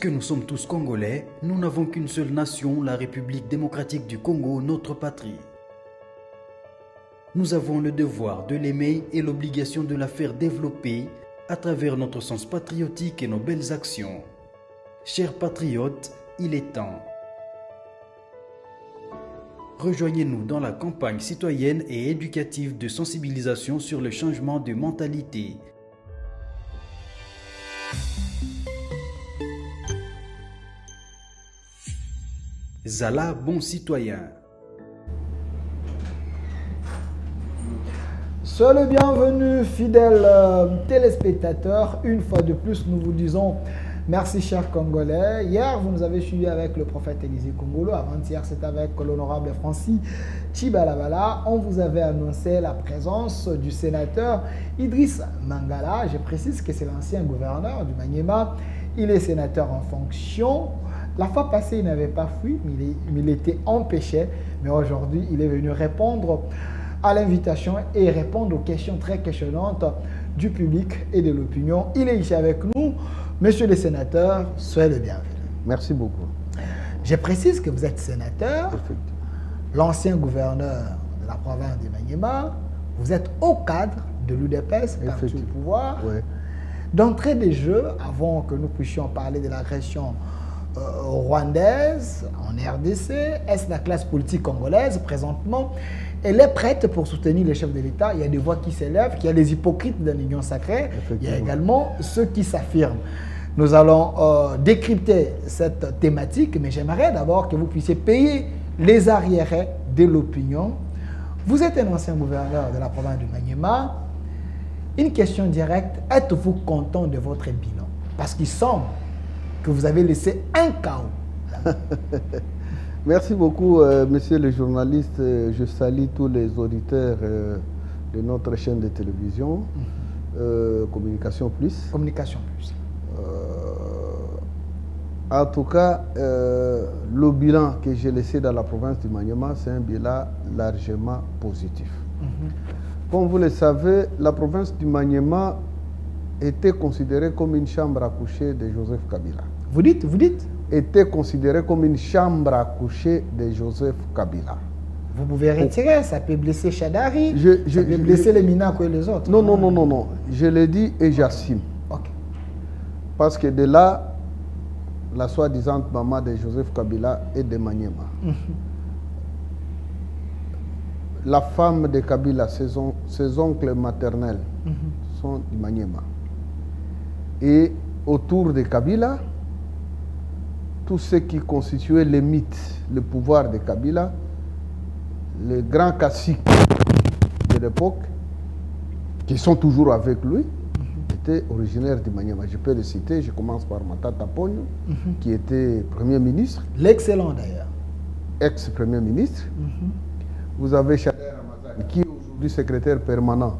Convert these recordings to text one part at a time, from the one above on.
Puisque nous sommes tous Congolais, nous n'avons qu'une seule nation, la République démocratique du Congo, notre patrie. Nous avons le devoir de l'aimer et l'obligation de la faire développer à travers notre sens patriotique et nos belles actions. Chers patriotes, il est temps. Rejoignez-nous dans la campagne citoyenne et éducative de sensibilisation sur le changement de mentalité. Zala, bon citoyen. Soyez le bienvenu, fidèles téléspectateurs. Une fois de plus, nous vous disons merci, chers Congolais. Hier, vous nous avez suivis avec le prophète Élisée Kongolo. Avant-hier, c'était avec l'honorable Francis Chibalabala. On vous avait annoncé la présence du sénateur Idriss Mangala. Je précise que c'est l'ancien gouverneur du Maniema. Il est sénateur en fonction. La fois passée, il n'avait pas fui, mais il était empêché. Mais aujourd'hui, il est venu répondre à l'invitation et répondre aux questions très questionnantes du public et de l'opinion. Il est ici avec nous. Monsieur le sénateur, soyez le bienvenu. Merci beaucoup. Je précise que vous êtes sénateur, l'ancien gouverneur de la province de Maniema. Vous êtes au cadre de l'UDPS, parti au pouvoir. Oui. D'entrée des jeux, avant que nous puissions parler de l'agression rwandaise en RDC, est-ce la classe politique congolaise présentement, elle est prête pour soutenir les chefs de l'État? Il y a des voix qui s'élèvent, il y a les hypocrites de l'Union sacrée, il y a également ceux qui s'affirment. Nous allons décrypter cette thématique, mais j'aimerais d'abord que vous puissiez payer les arriérés de l'opinion. Vous êtes un ancien gouverneur de la province du Maniema. Une question directe, êtes-vous content de votre bilan? Parce qu'il semble que vous avez laissé un chaos. Merci beaucoup, monsieur le journaliste. Je salue tous les auditeurs de notre chaîne de télévision, Communication Plus. Communication Plus. En tout cas, le bilan que j'ai laissé dans la province du Maniema, c'est un bilan largement positif. Comme vous le savez, la province du Maniema était considérée comme une chambre à coucher de Joseph Kabila. Vous dites? Était considérée comme une chambre à coucher de Joseph Kabila. Vous pouvez retirer, ça peut blesser Chadari, ça peut blesser les Minako et les autres. Non. Je l'ai dit et j'assume. Okay. Parce que de là, la soi-disant maman de Joseph Kabila est de Maniema. La femme de Kabila, ses oncles maternels sont du Maniema. Et autour de Kabila, tout ce qui constituait les mythes, le pouvoir de Kabila, les grands caciques de l'époque, qui sont toujours avec lui, étaient originaires du Maniema. Je peux les citer, je commence par Matata Pogno, qui était Premier ministre. L'excellent d'ailleurs. Ex-Premier ministre. Vous avez Chader Ramazani, qui est aujourd'hui secrétaire permanent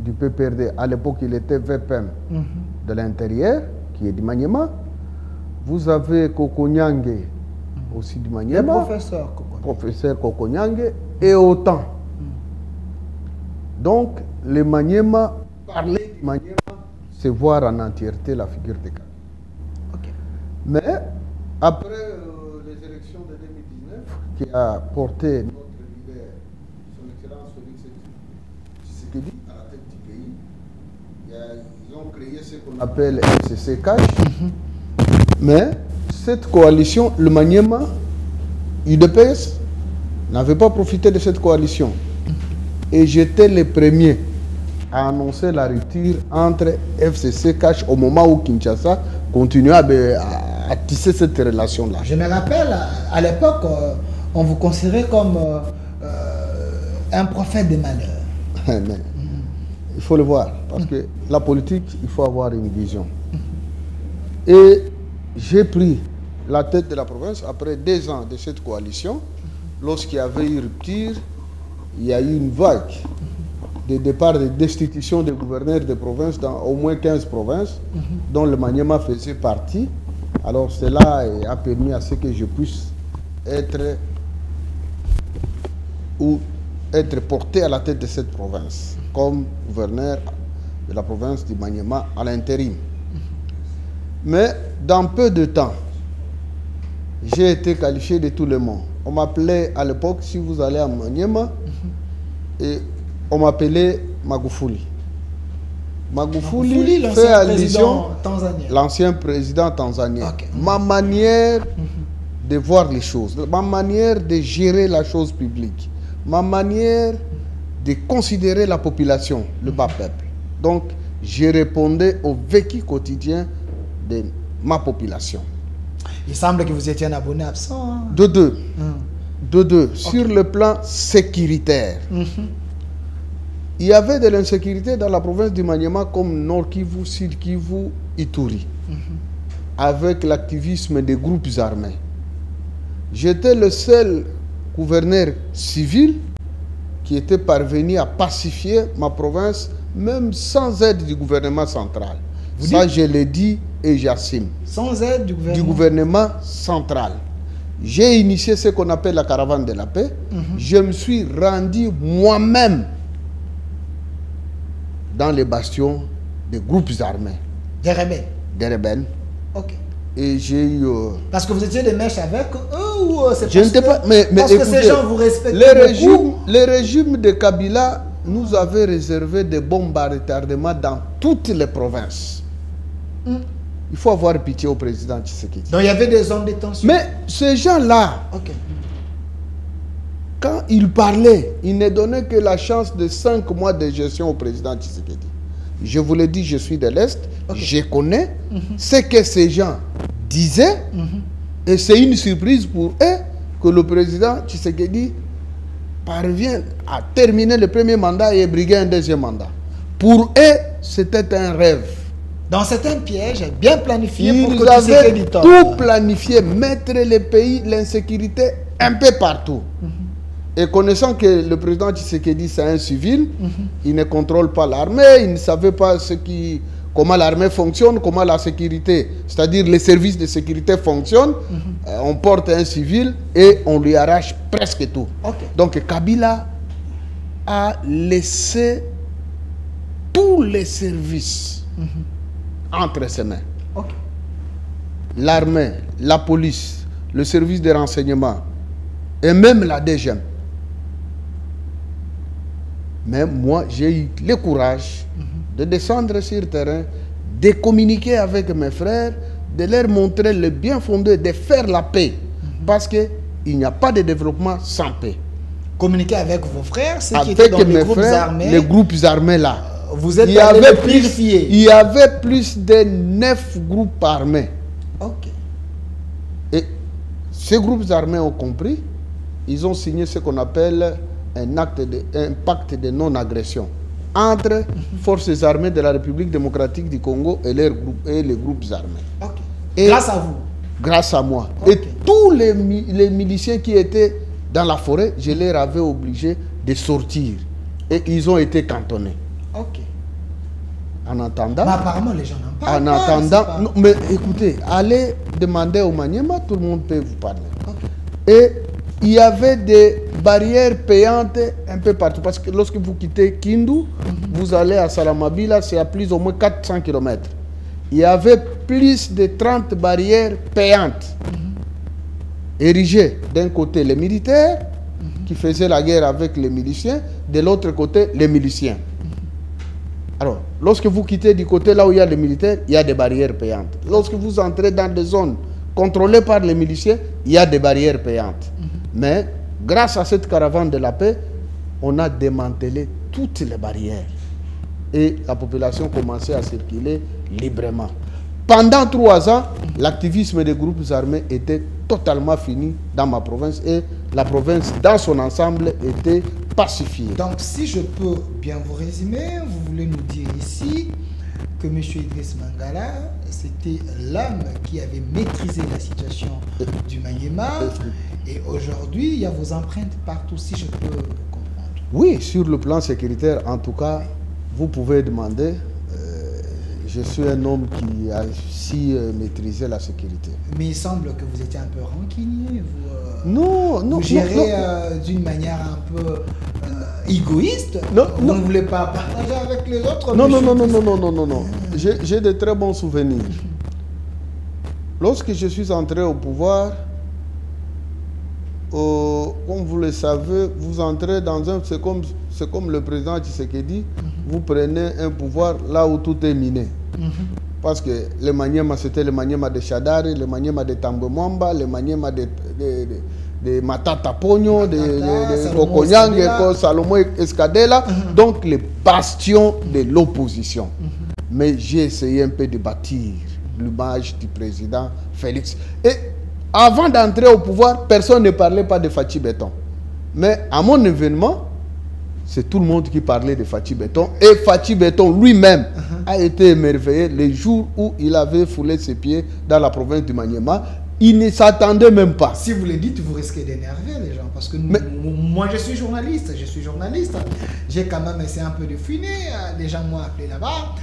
du PPRD. À l'époque, il était VPM de l'Intérieur, qui est du Maniema. Vous avez Kokonyange, aussi du Maniema. Le professeur Kokonyange, et autant. Donc, le Maniema, parler du Maniema, c'est voir en entièreté la figure de Kabila. Mais, après les élections de 2019, qui a porté notre leader, son Excellence Félix Tshisekedi, à la tête du pays, ils ont créé ce qu'on appelle FCC Cash. Mais cette coalition, le Maniema, UDPS, n'avait pas profité de cette coalition. Et j'étais le premier à annoncer la rupture entre FCC Cash au moment où Kinshasa continuait à tisser cette relation-là. Je me rappelle, à l'époque, on vous considérait comme un prophète des malheurs. Mais, il faut le voir, parce que la politique, il faut avoir une vision. Et j'ai pris la tête de la province après 2 ans de cette coalition. Lorsqu'il y avait eu rupture, il y a eu une vague de départ de destitution des gouverneurs de province dans au moins 15 provinces, dont le Maniema faisait partie. Alors cela a permis à ce que je puisse être porté à la tête de cette province, comme gouverneur de la province du Maniema à l'intérim. Mais dans peu de temps, j'ai été qualifié de tout le monde. On m'appelait à l'époque, si vous allez à Maniema, et on m'appelait Magufuli. Magufuli fait allusion, l'ancien président tanzanien. Okay. Ma manière de voir les choses, ma manière de gérer la chose publique, ma manière de considérer la population, le bas peuple. Donc, je répondais au vécu quotidien de ma population. Il semble que vous étiez un abonné absent. Hein? De deux. Okay. Sur le plan sécuritaire. Il y avait de l'insécurité dans la province du Maniema comme Nord Kivu, Sud Kivu, Ituri. Avec l'activisme des groupes armés. J'étais le seul gouverneur civil qui était parvenu à pacifier ma province, même sans aide du gouvernement central. Ça, je l'ai dit et j'assume. Sans aide du gouvernement central. J'ai initié ce qu'on appelle la caravane de la paix. Je me suis rendu moi-même dans les bastions des groupes armés. Des rebelles? Des rebelles. Ok. Et j'ai eu... Parce que vous étiez des mèches avec eux ou c'est je ne sais pas, mais parce écoutez, que ces gens vous respectent beaucoup. Le régime de Kabila nous avait réservé des bombes à retardement dans toutes les provinces. Il faut avoir pitié au président Tshisekedi. Donc il y avait des zones de tension. Mais ces gens-là, quand ils parlaient, ils ne donnaient que la chance de 5 mois de gestion au président Tshisekedi. Je vous l'ai dit, je suis de l'Est, je connais ce que ces gens disaient, et c'est une surprise pour eux que le président Tshisekedi parvient à terminer le premier mandat et briguer un deuxième mandat. Pour eux, c'était un rêve. Donc c'est un piège bien planifié pour que Tshisekedi tombe. Tout planifié, mettre le pays, l'insécurité un peu partout. Et connaissant que le président Tshisekedi c'est un civil, il ne contrôle pas l'armée, il ne savait pas comment l'armée fonctionne, comment la sécurité, c'est-à-dire les services de sécurité fonctionnent. On porte un civil et on lui arrache presque tout. Donc Kabila a laissé tous les services entre ses mains. L'armée, la police, le service de renseignement et même la DGM. Mais moi, j'ai eu le courage de descendre sur le terrain, de communiquer avec mes frères, de leur montrer le bien fondé, de faire la paix. Parce qu'il n'y a pas de développement sans paix. Communiquer avec vos frères, ceux qui étaient dans les groupes armés. Les groupes armés là. Vous êtes allé purifier. Il y avait plus de 9 groupes armés. Et ces groupes armés ont compris. Ils ont signé ce qu'on appelle un pacte de non-agression entre forces armées de la République démocratique du Congo et les groupes armés. Et grâce à vous? Grâce à moi. Et tous les miliciens qui étaient dans la forêt, je les avais obligés de sortir. Et ils ont été cantonnés. En attendant... Mais apparemment, les gens n'en parlent pas. En attendant... Non, mais écoutez, allez demander au Maniema, tout le monde peut vous parler. Et il y avait des barrières payantes un peu partout. Parce que lorsque vous quittez Kindu, vous allez à Salamabila, c'est à plus ou moins 400 km. Il y avait plus de 30 barrières payantes. Érigées d'un côté les militaires, qui faisaient la guerre avec les miliciens, de l'autre côté les miliciens. Alors, lorsque vous quittez du côté là où il y a les militaires, il y a des barrières payantes. Lorsque vous entrez dans des zones contrôlées par les miliciens, il y a des barrières payantes. Mais grâce à cette caravane de la paix, on a démantelé toutes les barrières. Et la population commençait à circuler librement. Pendant 3 ans, l'activisme des groupes armés était totalement fini dans ma province et la province dans son ensemble était pacifiée. Donc si je peux bien vous résumer, vous voulez nous dire ici que M. Idriss Mangala, c'était l'homme qui avait maîtrisé la situation du Maniema et aujourd'hui il y a vos empreintes partout, si je peux comprendre. Oui, sur le plan sécuritaire en tout cas, vous pouvez demander. Je suis un homme qui a si maîtrisé la sécurité. Mais il semble que vous étiez un peu rancunier. Vous gérez d'une manière un peu égoïste. Vous ne voulez pas partager avec les autres. Non. J'ai de très bons souvenirs. Lorsque je suis entré au pouvoir, comme vous le savez, vous entrez dans un... C'est comme le président Tshisekedi, vous prenez un pouvoir là où tout est miné. Parce que le Maniema, c'était le Maniema de Chadari, le Maniema de Tambemwamba, le Maniema de Matata Pogno, de Kokonyang, Salomon Escadela, donc les bastions de l'opposition. Mais j'ai essayé un peu de bâtir l'image du président Félix. Et avant d'entrer au pouvoir, personne ne parlait pas de Fachi Béton. Mais à mon événement, c'est tout le monde qui parlait de Fachi Béton. Et Fachi Béton lui-même a été émerveillé le jour où il avait foulé ses pieds dans la province du Maniema. Il ne s'attendait même pas. Si vous le dites, vous risquez d'énerver les gens. Parce que moi, je suis journaliste. J'ai quand même essayé un peu de fouiner. Les gens m'ont appelé là-bas.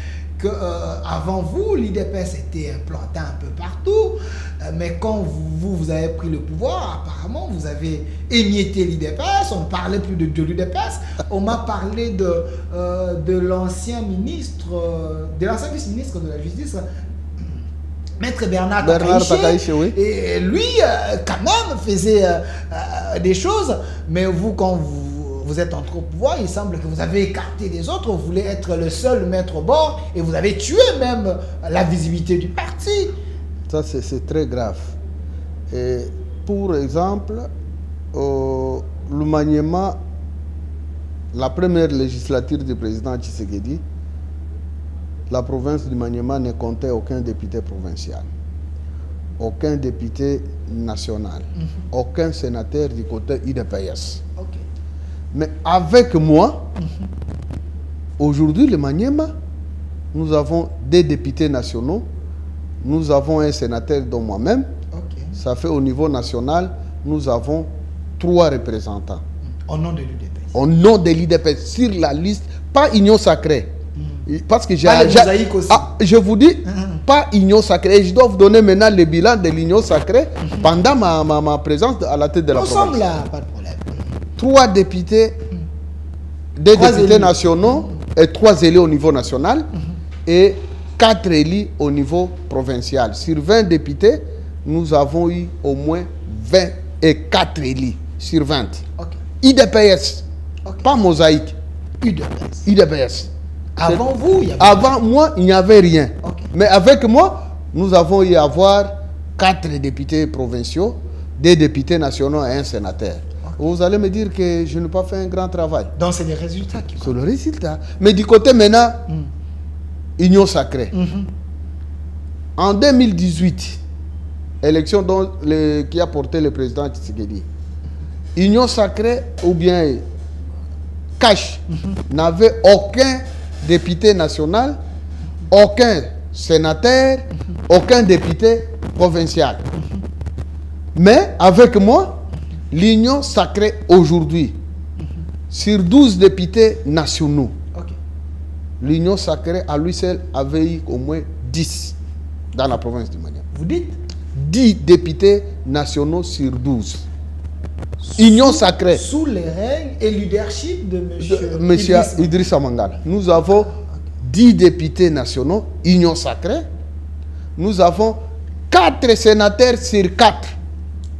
Avant vous, l'IDPS était implanté un peu partout. Mais quand vous avez pris le pouvoir, apparemment, vous avez émietté l'IDPS. On ne parlait plus de l'IDPS. On m'a parlé de l'ancien ministre, de l'ancien vice-ministre de la Justice, Maître Bernard Takaïché, oui. Et lui, quand même, faisait des choses. Mais vous, quand vous êtes entré au pouvoir, il semble que vous avez écarté les autres. Vous voulez être le seul maître au bord. Et vous avez tué même la visibilité du parti. Ça, c'est très grave. Et pour exemple, le Maniema, la première législature du président Tshisekedi, la province du Maniema ne comptait aucun député provincial, aucun député national, aucun sénateur du côté IDPS. Mais avec moi, aujourd'hui, le Maniema, nous avons des députés nationaux, nous avons un sénateur dont moi-même. Ça fait au niveau national, nous avons 3 représentants. Au nom de l'IDPS. Au nom de l'IDPS, sur la liste, pas Union Sacrée. Parce que je vous dis, pas Union Sacrée. Et je dois vous donner maintenant le bilan de l'Union Sacrée pendant ma présence à la tête de la province. Nous sommes là, pas de problème. 3 députés, 2 députés nationaux et 3 élus au niveau national et 4 élus au niveau provincial. Sur 20 députés, nous avons eu au moins 24 élus sur 20. IDPS, pas Mosaïque. IDPS. Avant vous, il y avait... Avant moi, il n'y avait rien. Mais avec moi, nous avons eu à avoir 4 députés provinciaux, 2 députés nationaux et 1 sénateur. Vous allez me dire que je n'ai pas fait un grand travail. Donc c'est les résultats qui comptent. C'est le résultat. Mais du côté maintenant, Union Sacrée. En 2018, élection qui a porté le président Tshisekedi, Union Sacrée ou bien Cash n'avait aucun député national, aucun sénateur, aucun député provincial. Mais avec moi, l'Union Sacrée aujourd'hui, sur 12 députés nationaux, l'Union Sacrée à lui seul avait eu au moins 10 dans la province du Maniema. Vous dites 10 députés nationaux sur 12. Union Sacrée. Sous les règnes et leadership de M. Idrissa Mangala. Nous avons 10 députés nationaux, Union Sacrée. Nous avons 4 sénateurs sur 4.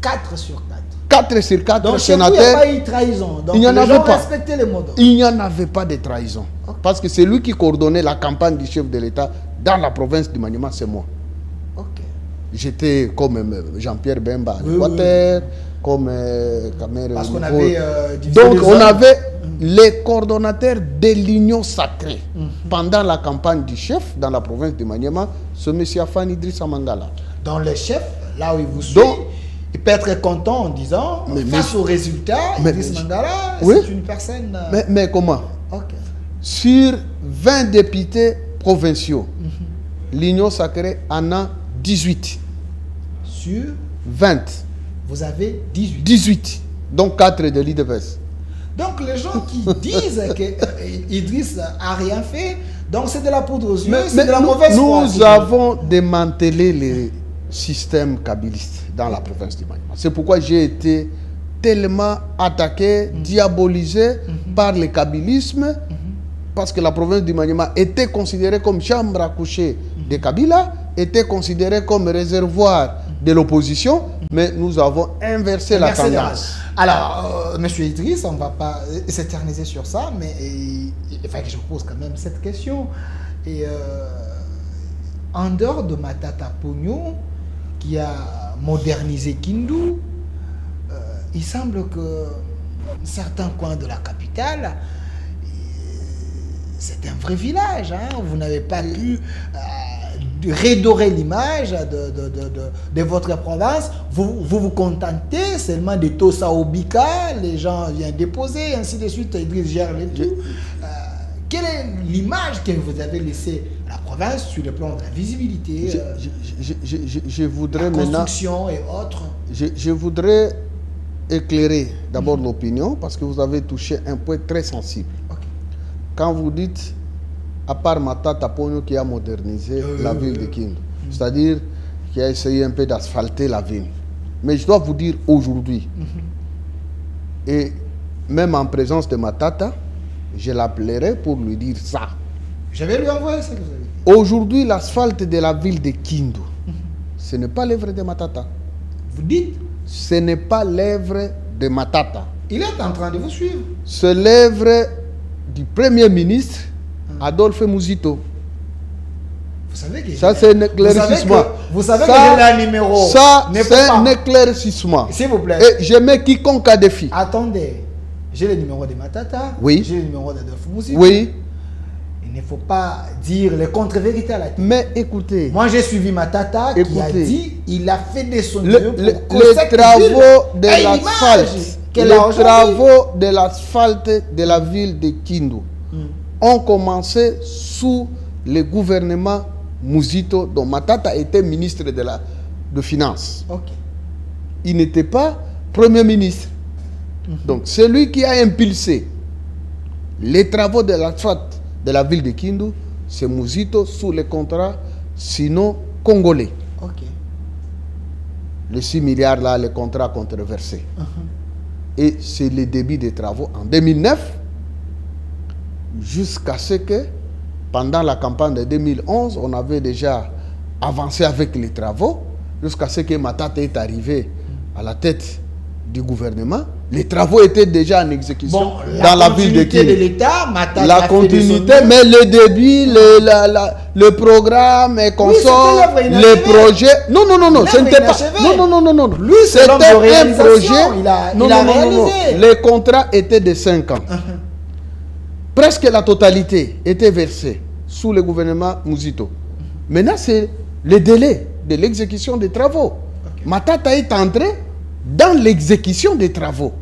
4 sur 4. 4 sur 4 donc, sénateurs. Il n'y a pas eu de trahison. Donc, il n'y en avait pas. Les mots il n'y en avait pas de trahison. Parce que c'est lui qui coordonnait la campagne du chef de l'État dans la province du Maniema, c'est moi. J'étais comme Jean-Pierre Bemba à l'Équateur, comme Kamere. Parce qu'on avait donc on avait les coordonnateurs de l'Union Sacrée pendant la campagne du chef dans la province du Maniema, ce monsieur Afan Idrissa Mangala. Dans le chef, là où il vous suit, il peut être content en disant, face aux résultats, Idrissa Mangala, c'est une personne... Mais comment? Sur 20 députés provinciaux, l'Union Sacrée en a 18. Sur 20. Vous avez 18. 18. Donc 4 de l'IDPS. Donc les gens qui disent qu'Idriss n'a rien fait, donc c'est de la poudre aux yeux, c'est de la mauvaise foi. Nous avons démantelé les systèmes kabylistes dans la province du Maniema. C'est pourquoi j'ai été tellement attaqué, diabolisé par le kabylisme, parce que la province du Maniema était considérée comme chambre à coucher de Kabila, était considérée comme réservoir de l'opposition, mais nous avons inversé la tendance. Alors, Monsieur Idriss, on ne va pas s'éterniser sur ça, mais il faut que je pose quand même cette question. Et en dehors de Matata Ponyo, qui a modernisé Kindu, il semble que certains coins de la capitale, c'est un vrai village. Hein? Vous n'avez pas pu redorer l'image de votre province. Vous contentez seulement de Tosa Obika, les gens viennent déposer, ainsi de suite, Idriss gère les tout. Quelle est l'image que vous avez laissée à la province sur le plan de la visibilité, je voudrais la construction et autres? Je voudrais éclairer d'abord l'opinion, parce que vous avez touché un point très sensible. Okay. Quand vous dites, à part Matata Ponyo qui a modernisé la ville de Kindu, c'est-à-dire qui a essayé un peu d'asphalter la ville. Mais je dois vous dire aujourd'hui, et même en présence de Matata, je l'appellerai pour lui dire ça. Je vais lui envoyer ce que vous avez dit. Aujourd'hui, l'asphalte de la ville de Kindu, ce n'est pas l'œuvre de Matata. Vous dites? Ce n'est pas l'œuvre de Matata. Il est en train de vous suivre. C'est l'œuvre du Premier ministre Adolphe Muzito. Vous savez que ça, c'est un éclaircissement. Vous savez que j'ai un numéro. Ça, c'est un éclaircissement. S'il vous plaît. Et je mets quiconque à défi. Attendez. J'ai le numéro de Matata. Oui. J'ai le numéro d'Adolphe Muzito. Oui. Il ne faut pas dire les contre-vérités à la télé. Mais écoutez. Moi, j'ai suivi Matata qui a dit il a fait des sons les travaux de l'asphalte. Les travaux de l'asphalte de la ville de Kindu ont commencé sous le gouvernement Muzito, dont Matata était ministre de Finances. Okay. Il n'était pas Premier ministre. Donc, c'est lui qui a impulsé les travaux de l'asphalte de la ville de Kindu, c'est Muzito sous les contrats sinon congolais. Okay. Les 6 milliards là, les contrats controversés. Et c'est le début des travaux en 2009, jusqu'à ce que, pendant la campagne de 2011, on avait déjà avancé avec les travaux, jusqu'à ce que Matata est arrivé à la tête du gouvernement. Les travaux étaient déjà en exécution dans la ville de Kindu. La continuité, mais le début, le programme et consort, les projets. Non, ce n'était pas. Non. Lui, c'était un projet. Non. Les contrats étaient de 5 ans. Presque la totalité était versée sous le gouvernement Muzito. Maintenant, c'est le délai de l'exécution des travaux. Matata est entré dans l'exécution des travaux.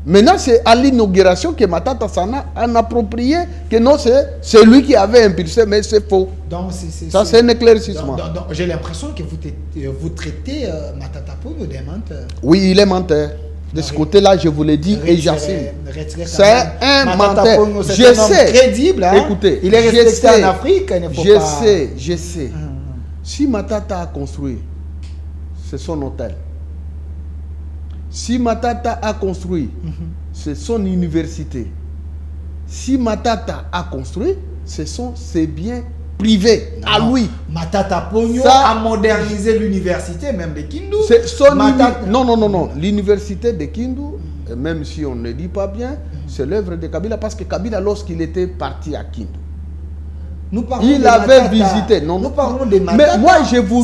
Maintenant, c'est à l'inauguration que Matata s'en a approprié, que non, c'est lui qui avait impulsé, mais c'est faux. Donc, ça, c'est un éclaircissement. Donc, j'ai l'impression que vous traitez Matata Ponyo des menteurs. Oui, il est menteur. De ce côté-là, je vous l'ai dit et j'assume. C'est un menteur. Je sais. Crédible, hein? Écoutez, il est respecté en Afrique. Je sais. Si Matata a construit, c'est son hôtel. Si Matata a construit, c'est son université. Si Matata a construit, ce sont ses biens privés à lui. Matata Ponyo a modernisé l'université même de Kindu. Non. L'université de Kindu, même si on ne dit pas bien, c'est l'œuvre de Kabila, parce que Kabila, lorsqu'il était parti à Kindu, il avait visité. Nous parlons de Matata. Mais moi, je vous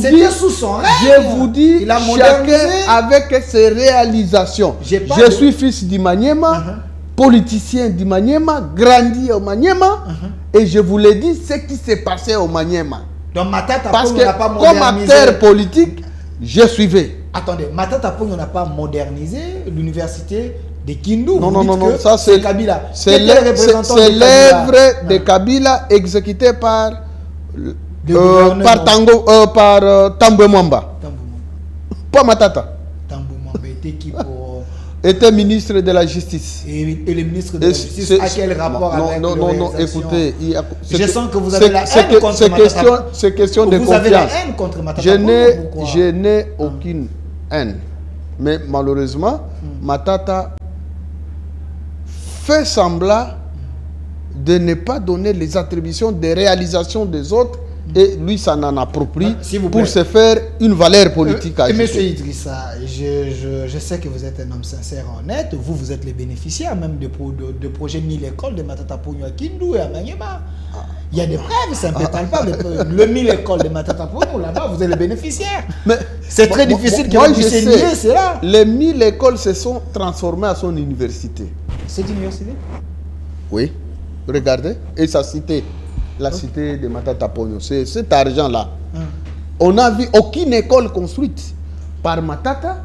dis, chacun avec ses réalisations. Je suis fils d'Imanyema, politicien d'Imanyema, grandi au Maniema, et je vous l'ai dit, ce qui s'est passé au Maniema. Donc Matata parce Ponyo que n'a pas comme acteur politique, je suivais. Attendez, Matata Ponyo n'a pas modernisé l'université de Kindu. Non, ça c'est Kabila. C'est l'œuvre de Kabila exécutée par Tambwe Mwamba. Pas Matata. Tambwe Mwamba était qui pour... était ministre de la Justice. Et le ministre de la Justice a quel rapport avec non, écoutez, je sens que vous avez la haine contre Matata. C'est question de confiance. Vous avez la haine contre Matata. Je n'ai aucune haine. Mais malheureusement, Matata fait semblant de ne pas donner les attributions des réalisations des autres et lui s'en en approprie vous pour plaît. se faire une valeur politique ajoutée. Monsieur Idrissa, je sais que vous êtes un homme sincère et honnête. Vous êtes les bénéficiaires même de projets 1000 écoles de Matata Pogno à Kindu et à Maniema. Il y a des preuves, c'est un peu palpable. Le 1000 écoles de Matata Pogno, là-bas, vous êtes les bénéficiaires. C'est très difficile que vous puissiez nier cela. Les 1000 écoles se sont transformées à son université. Cette université? Oui, regardez. Et sa cité, la cité de Matata Pogno, c'est cet argent-là. On n'a vu aucune école construite par Matata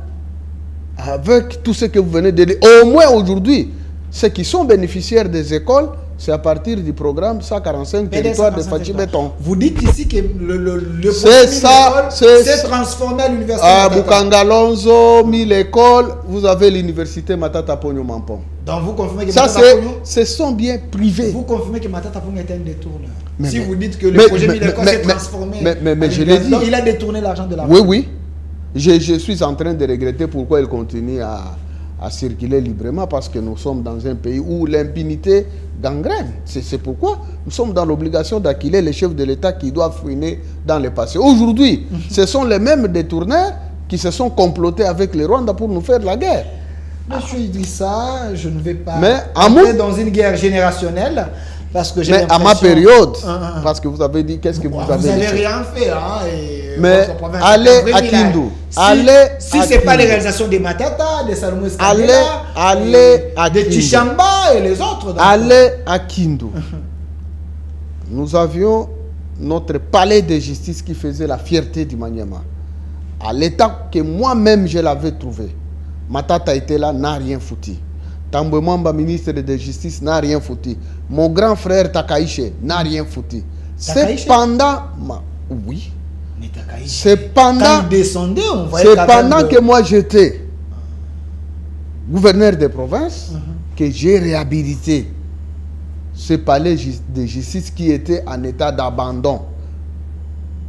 avec tout ce que vous venez de dire. Au moins aujourd'hui, ceux qui sont bénéficiaires des écoles, c'est à partir du programme 145 territoires de Fachi Béton. Vous dites ici que le c'est ça, s'est transformé à l'université. À Bukangalonzo, 1000 écoles, vous avez l'université Matata Pogno Mampon. Donc vous confirmez que ça, Matata Pogno, ce sont bien privés. Vous confirmez que Matata Pogno est un détourneur. Si vous dites que le projet 1000 écoles s'est transformé, mais je l'ai dit. Donc il a détourné l'argent de la Oui, oui. Je suis en train de regretter pourquoi il continue à circuler librement, parce que nous sommes dans un pays où l'impunité gangrène. C'est pourquoi nous sommes dans l'obligation d'acquiler les chefs de l'État qui doivent fouiner dans le passé. Aujourd'hui, ce sont les mêmes détourneurs qui se sont complotés avec les Rwandais pour nous faire la guerre. Monsieur Idrissa, je ne vais pas entrer dans une guerre générationnelle. Parce que mais à ma période, parce que vous avez dit, qu'est-ce que vous avez dit? Vous n'avez rien fait. Hein, et mais allez à Kindu. Si ce n'est pas les réalisations des Matata, des Salomon Escandela, des Tichamba et les autres. Allez à Kindu. Nous avions notre palais de justice qui faisait la fierté du Maniema. À l'état que moi-même je l'avais trouvé. Matata était là, n'a rien foutu. Tambwe Mwamba, ministre de la Justice, n'a rien foutu. Mon grand frère Takaïche n'a rien foutu. C'est pendant... Oui. C'est pendant... que moi j'étais gouverneur de province que j'ai réhabilité ce palais de justice qui était en état d'abandon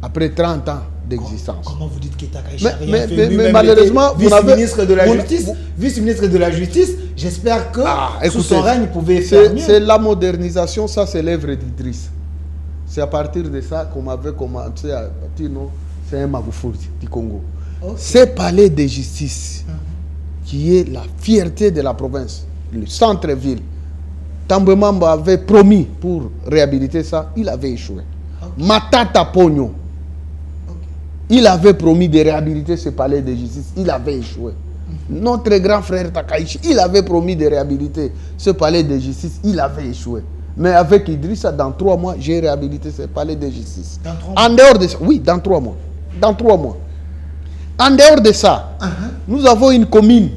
après 30 ans d'existence. Comment vous dites que Takaïche n'a rien fait? Mais malheureusement, vice-ministre de la Justice, j'espère que sous son règne, pouvait faire mieux. C'est la modernisation, ça c'est l'œuvre d'Idriss. C'est à partir de ça qu'on avait commencé à dire non, c'est un Magoufouri du Congo. Ce palais de justice, qui est la fierté de la province, le centre-ville, Tambwe Mwamba avait promis pour réhabiliter ça, il avait échoué. Matata Pogno, il avait promis de réhabiliter ce palais de justice, il avait échoué. Notre grand frère Takaïchi, il avait promis de réhabiliter ce palais de justice, il avait échoué. Mais avec Idrissa, dans 3 mois, j'ai réhabilité ce palais de justice. En dehors de ça, oui, dans 3 mois. Dans 3 mois. En dehors de ça, nous avons une commune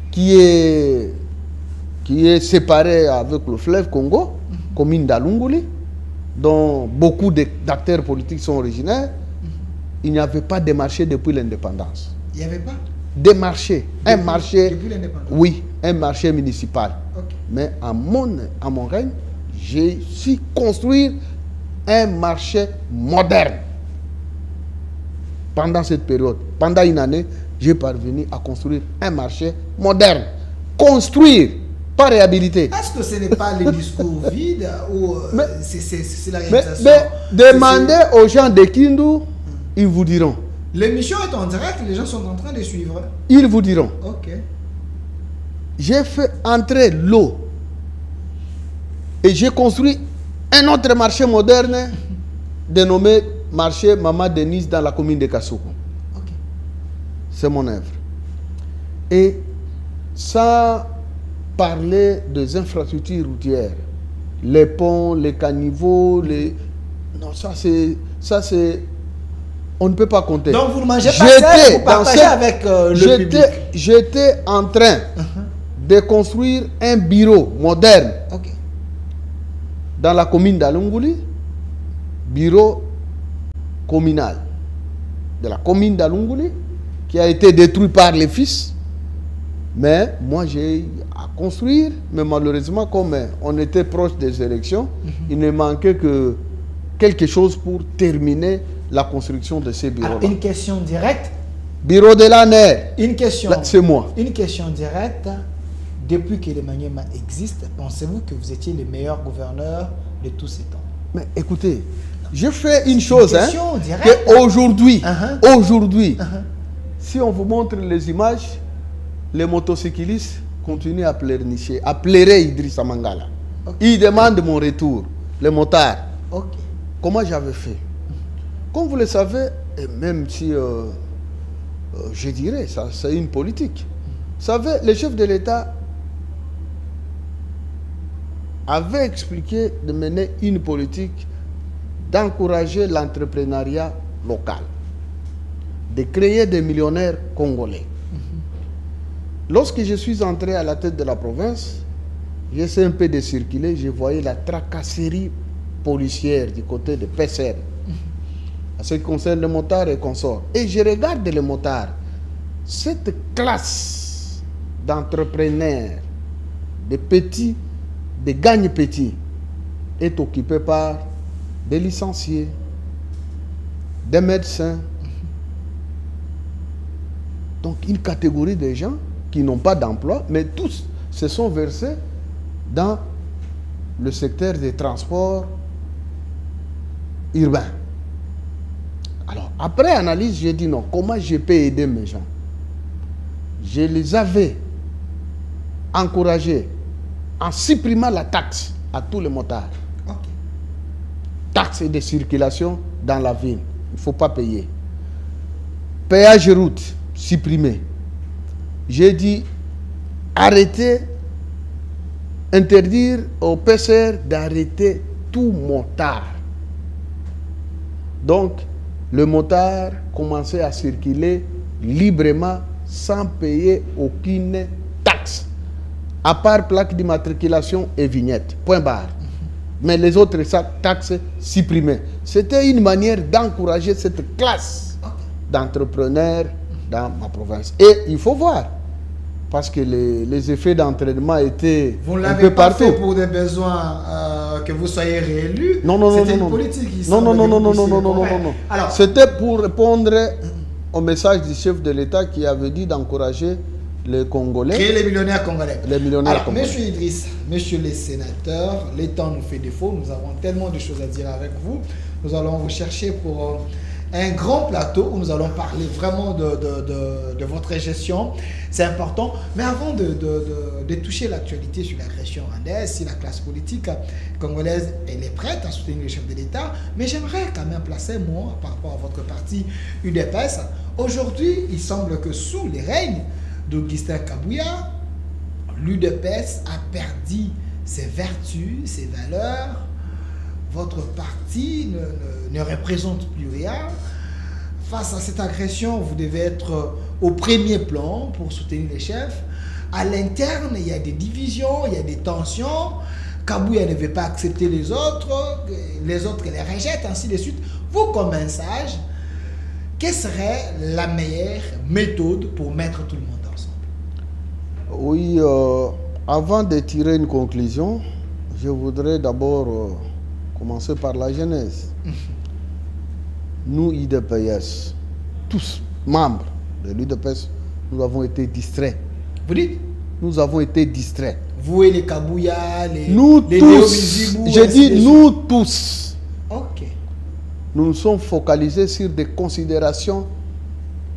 qui est séparée avec le fleuve Congo, commune d'Alunguli, dont beaucoup d'acteurs politiques sont originaires. Il n'y avait pas de marché depuis l'indépendance. Il n'y avait pas de marché. Un marché. Depuis l'indépendance. Oui, un marché municipal. Mais à mon règne, j'ai su construire un marché moderne. Pendant cette période, pendant une année, j'ai parvenu à construire un marché moderne. Construire, pas réhabiliter. Est-ce que ce n'est pas le discours vide ou c'est la réalisation? Mais demandez aux gens de Kindu, ils vous diront. L'émission est en direct, les gens sont en train de suivre. Ils vous diront. Ok. J'ai fait entrer l'eau et j'ai construit un autre marché moderne dénommé marché Mama Denise dans la commune de Kassoukou. Okay. C'est mon œuvre. Et sans parler des infrastructures routières, les ponts, les caniveaux, les... Non, ça c'est... On ne peut pas compter. Donc vous ne mangez pas ça, vous partagez avec le public. J'étais en train de construire un bureau moderne dans la commune d'Alunguli, bureau communal de la commune d'Alunguli, qui a été détruit par les fils. Mais moi j'ai à construire, mais malheureusement comme on était proche des élections, il ne manquait que quelque chose pour terminer la construction de ces bureaux. Une question directe. Bureau de l'ANER. Une question. C'est moi. Une question directe. Depuis que le Maniema existe, pensez-vous que vous étiez le meilleur gouverneur de tous ces temps? Mais écoutez, Je fais une chose, hein, directe. qu'aujourd'hui, aujourd'hui, si on vous montre les images, les motocyclistes continuent à pleurnicher, à pleurer Idrissa Mangala. Ils demandent mon retour, les motards. Comment j'avais fait? Comme vous le savez, et même si je dirais, ça c'est une politique. Vous savez, le chef de l'État avait expliqué de mener une politique d'encourager l'entrepreneuriat local, de créer des millionnaires congolais. Lorsque je suis entré à la tête de la province, j'essayais un peu de circuler, je voyais la tracasserie policière du côté de PSR, à ce qui concerne les motards et consorts. Et je regarde les motards, cette classe d'entrepreneurs, de petits, de gagne-petits, est occupée par des licenciés, des médecins. Donc une catégorie de gens qui n'ont pas d'emploi, mais tous se sont versés dans le secteur des transports urbains. Alors, après analyse, j'ai dit non, comment je peux aider mes gens? Je les avais encouragés en supprimant la taxe à tous les motards. Taxe de circulation dans la ville, il ne faut pas payer. Péage route, supprimé. J'ai dit arrêtez, interdire au PCR d'arrêter tout motard. Donc, le motard commençait à circuler librement sans payer aucune taxe, à part plaque d'immatriculation et vignette. Point barre. Mais les autres taxes supprimées. C'était une manière d'encourager cette classe d'entrepreneurs dans ma province. Et il faut voir, parce que les effets d'entraînement étaient vous ne un l'avez peu pas partout. fait pour des besoins que vous soyez réélu. Non, non, non, c'était non, une non. politique qui Non, non, non, non, non, non, non, semble non, vous non, non. Alors, c'était pour répondre au message du chef de l'État qui avait dit d'encourager les Congolais. créer les millionnaires congolais. Les millionnaires Alors, congolais. monsieur Idriss, monsieur les sénateurs, les temps nous fait défaut. Nous avons tellement de choses à dire avec vous. Nous allons vous chercher pour un grand plateau où nous allons parler vraiment de votre gestion. C'est important. Mais avant de toucher l'actualité sur l'agression rwandaise, si la classe politique congolaise elle est prête à soutenir le chef de l'État, mais j'aimerais quand même placer moi par rapport à votre parti UDPS. Aujourd'hui, il semble que sous les règnes d'Augustin Kabouya, l'UDPS a perdu ses vertus, ses valeurs. Votre parti ne représente plus rien. Face à cette agression, vous devez être au premier plan pour soutenir les chefs. À l'interne, il y a des divisions, il y a des tensions. Kabouya ne veut pas accepter les autres les rejettent, ainsi de suite. Vous, comme un sage, quelle serait la meilleure méthode pour mettre tout le monde ensemble? Oui, avant de tirer une conclusion, je voudrais d'abord commencer par la genèse. Nous, IDPS, tous membres de l'IDPS, nous avons été distraits. Vous dites? Nous avons été distraits. Vous et les Kabouya, nous les tous, j'ai dit nous tous. Ok. Nous nous sommes focalisés sur des considérations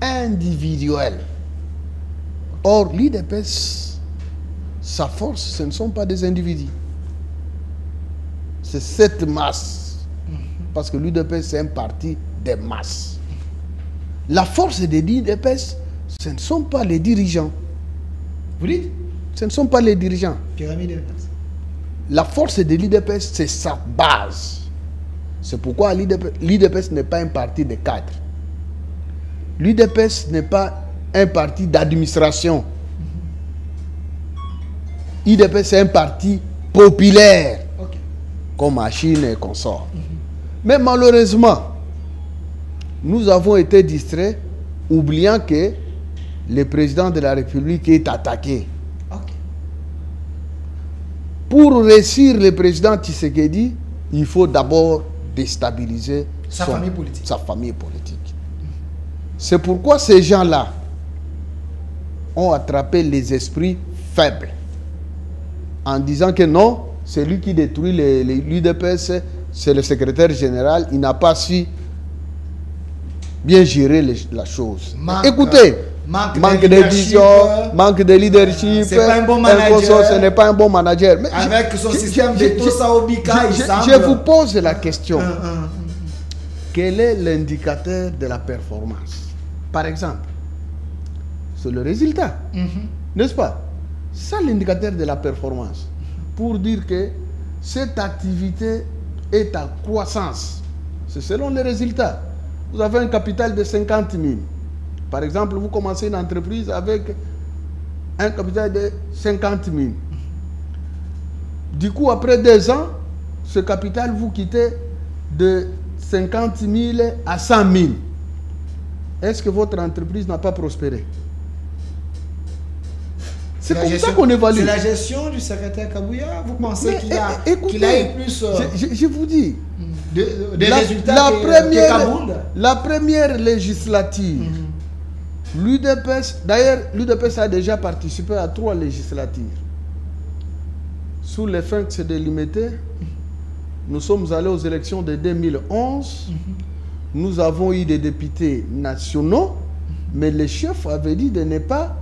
individuelles. Or, l'IDPS, sa force, ce ne sont pas des individus. C'est cette masse. Parce que l'UDPS, c'est un parti des masses. La force de l'UDPS, ce ne sont pas les dirigeants. Vous dites? Ce ne sont pas les dirigeants. Pyramide. La force de l'UDPS, c'est sa base. C'est pourquoi l'UDPS n'est pas un parti de cadres. L'UDPS n'est pas un parti d'administration. L'UDPS, c'est un parti populaire. Comme en Chine et consorts. Mais malheureusement, nous avons été distraits, oubliant que le président de la République est attaqué. Pour réussir le président Tshisekedi, il faut d'abord déstabiliser sa famille politique. C'est pourquoi ces gens-là ont attrapé les esprits faibles en disant que non, celui qui détruit l'UDPS c'est le secrétaire général, il n'a pas su bien gérer la chose. Écoutez, manque de vision, manque de leadership, c'est pas un bon manager. Ce n'est pas un bon manager. Mais avec son système de Tosa Obika, je vous pose la question. Quel est l'indicateur de la performance? Par exemple, c'est le résultat, n'est-ce pas? C'est l'indicateur de la performance. Pour dire que cette activité est en croissance. C'est selon les résultats. Vous avez un capital de 50 000. Par exemple, vous commencez une entreprise avec un capital de 50 000. Du coup, après 2 ans, ce capital, vous quittez de 50 000 à 100 000. Est-ce que votre entreprise n'a pas prospéré? C'est comme ça qu'on évalue. C'est la gestion du secrétaire Kabouya. Vous pensez qu'il a eu plus... je vous dis, des résultats la première législature, l'UDPS, d'ailleurs, l'UDPS a déjà participé à 3 législatures. Sous les Sphinx délimités, nous sommes allés aux élections de 2011. Nous avons eu des députés nationaux, mais le chef avait dit de ne pas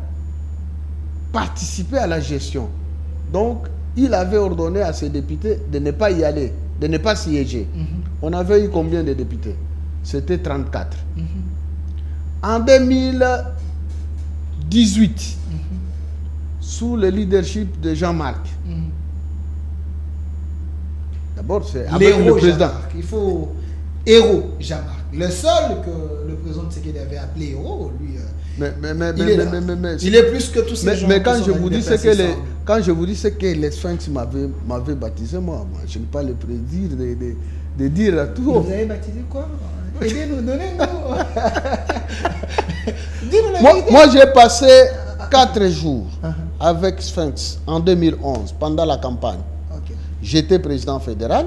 participer à la gestion. Donc, il avait ordonné à ses députés de ne pas y aller, de ne pas siéger. On avait eu combien de députés? C'était 34. En 2018, sous le leadership de Jean-Marc, d'abord, c'est avec le président. Il faut héros Jean-Marc. Le seul que le président Tshisekedi avait appelé héros, lui, il est plus que tous ces gens. Mais quand je vous dis que les Sphinx m'avaient baptisé, moi je ne peux pas le prédire de dire à tout. Vous avez baptisé quoi? Aidez-nous, donnez-nous. Moi j'ai passé 4 jours avec Sphinx en 2011, pendant la campagne. J'étais président fédéral,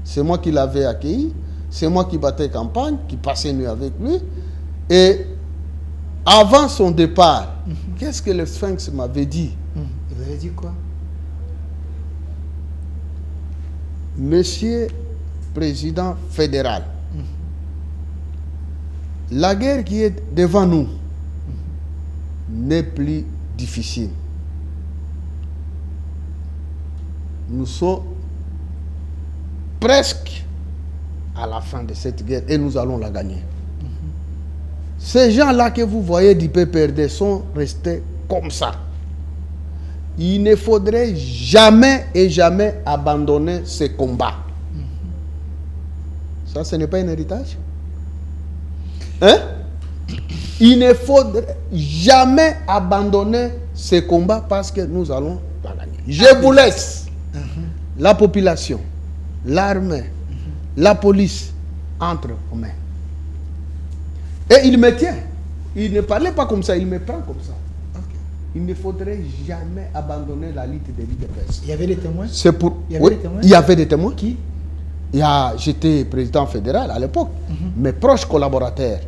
c'est moi qui l'avais accueilli, c'est moi qui battais campagne, qui passais nuit avec lui. Et avant son départ, qu'est-ce que le Sphinx m'avait dit? Vous avez dit quoi? Monsieur président fédéral, la guerre qui est devant nous n'est plus difficile. Nous sommes presque à la fin de cette guerre et nous allons la gagner. Ces gens-là que vous voyez du PPRD sont restés comme ça. Il ne faudrait jamais et jamais abandonner ce combat. Ça, ce n'est pas un héritage? Hein? Il ne faudrait jamais abandonner ce combat parce que nous allons la gagner. Je vous laisse. La population, l'armée, la police entre aux mains. Et il me tient. Il ne parlait pas comme ça, il me prend comme ça. Il ne faudrait jamais abandonner la lutte de l'UDPS. Il y avait des témoins? Il y avait des témoins. Qui? J'étais président fédéral à l'époque, mes proches collaborateurs.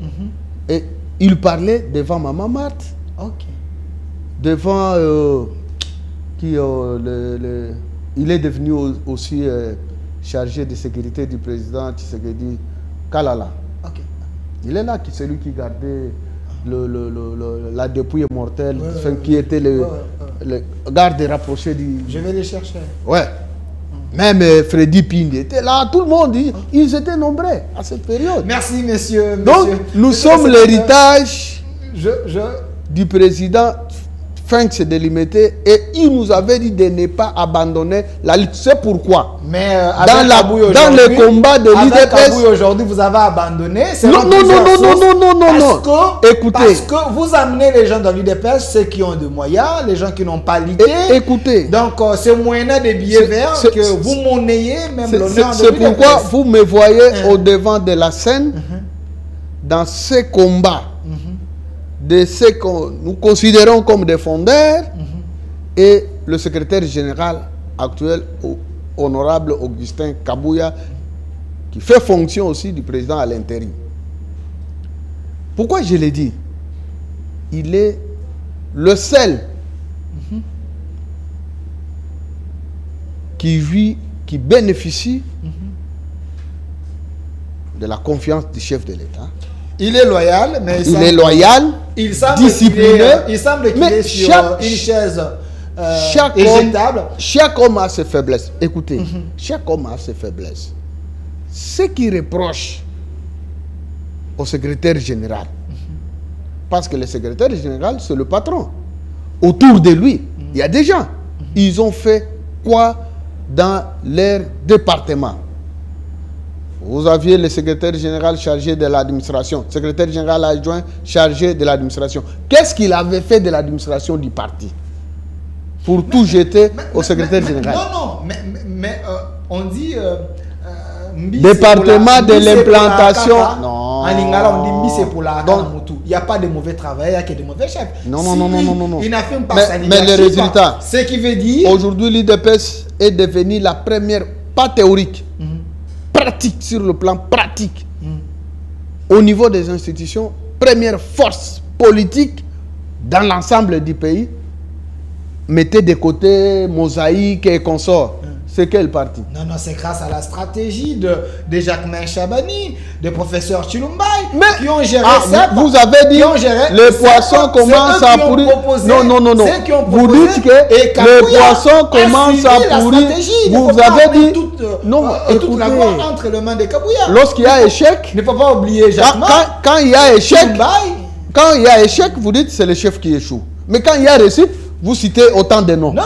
Et il parlait devant Maman Marthe, devant il est devenu aussi chargé de sécurité du président Tshisekedi, Kalala. Il est là, celui qui gardait la dépouille mortelle, qui était le garde rapproché du... Je vais les chercher. Ouais. Même Freddy Ping était là, tout le monde, ils étaient nombreux à cette période. Merci, messieurs. Donc, nous sommes l'héritage du président Sphinx délimité et il nous avait dit de ne pas abandonner la lutte. C'est pourquoi. Mais dans le combat de l'UDPS aujourd'hui, vous avez abandonné. Non. Écoutez. Parce que vous amenez les gens dans l'UDPS, ceux qui ont des moyens, les gens qui n'ont pas l'idée. Écoutez. Donc, c'est moyennant des billets verts que vous monnayez même l'honneur de l'UDPS. C'est pourquoi vous me voyez au devant de la scène dans ces combats. De ce que nous considérons comme des fondeurs et le secrétaire général actuel, honorable Augustin Kabouya, qui fait fonction aussi du président à l'intérim. Pourquoi je l'ai dit? Il est le seul qui bénéficie de la confiance du chef de l'État. Il est loyal, mais il est loyal, discipliné. Il semble qu'il est sur une chaise éjectable. Chaque homme a ses faiblesses. Écoutez, chaque homme a ses faiblesses. Ce qui reproche au secrétaire général, parce que le secrétaire général, c'est le patron. Autour de lui, il y a des gens. Ils ont fait quoi dans leur département? Vous aviez le secrétaire général chargé de l'administration, secrétaire général adjoint chargé de l'administration. Qu'est-ce qu'il avait fait de l'administration du parti pour tout jeter au secrétaire général? Non, mais on dit... département de l'implantation. Non. En lingala, on dit Mbise pour la Kanamutu. Il n'y a pas de mauvais travail, il n'y a que de mauvais chefs. Non. Il n'affirme pas sa leadership. Mais le résultat, ce qui veut dire... Aujourd'hui, l'IDPS est devenue la première, pas théorique, pratique sur le plan pratique. Au niveau des institutions, première force politique dans l'ensemble du pays. Mettez de côté Mosaïque et consorts. C'est quel parti? Non, c'est grâce à la stratégie de Jacquemain Chabani, des professeurs Chilumbaï, qui ont géré ça. Vous avez dit les poissons commencent à pourrir. Non. Vous dites que les poissons commencent à pourrir. Vous avez dit toute la voie entre les mains de Kabouya. Lorsqu'il y a échec, il ne faut pas oublier Jacquemain. Quand il y a échec, vous dites c'est le chef qui échoue. Mais quand il y a réussite, vous citez autant de noms. Non.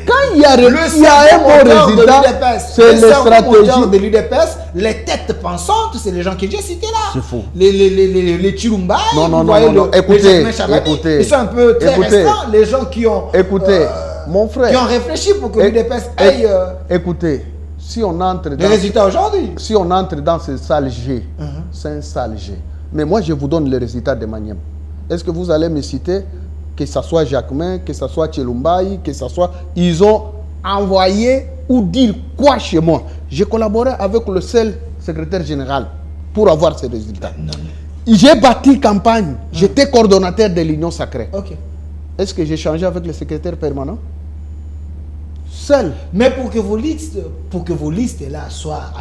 Quand il y a un bon résultat, c'est les stratégies de l'UDPS, les têtes pensantes, c'est les gens que j'ai cités là. C'est faux. Les Chirumba, non. Écoutez. Ils sont un peu très restants, les gens qui ont... Écoutez, mon frère. Qui ont réfléchi pour que l'UDPS aille... Écoutez, si on entre dans... Les résultats aujourd'hui. Si on entre dans ce sale G, c'est un sale G. Mais moi, je vous donne les résultats de Manième. Est-ce que vous allez me citer... Que ce soit Jacquemain, que ce soit Tchelumbaï, que ce soit... Ils ont envoyé ou dit quoi chez moi? J'ai collaboré avec le seul secrétaire général pour avoir ces résultats. J'ai bâti campagne. J'étais coordonnateur de l'Union Sacrée. Est-ce que j'ai changé avec le secrétaire permanent? Seul. Mais pour que vos listes là soient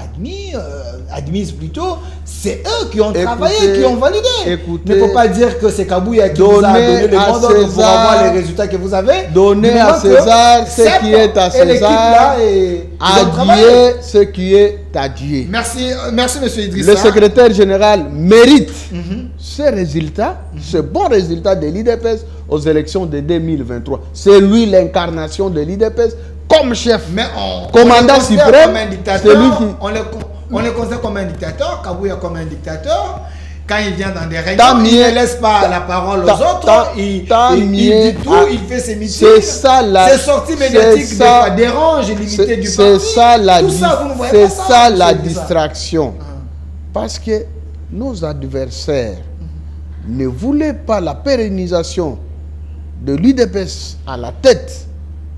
admises plutôt, c'est eux qui ont travaillé, qui ont validé. Écoutez, il ne faut pas dire que c'est Kabouya qui vous a donné le mandat pour avoir les résultats que vous avez. Donnez à César ce qui est à César. Adieu ce qui est à Dieu. Merci monsieur Idrissa. Le secrétaire général mérite ces résultats, ce bon résultat de l'IDPS aux élections de 2023. C'est lui l'incarnation de l'IDPS. Comme chef, mais commandant suprême, c'est lui qui... On le considère comme un dictateur, Kabouya comme un dictateur. Quand il vient dans des réunions, il ne laisse pas la parole aux autres, il dit tout, il fait ses meetings. C'est ça ses sorties médiatiques dérangent l'unité du parti. C'est ça la distraction. Parce que nos adversaires ne voulaient pas la pérennisation de l'UDPS à la tête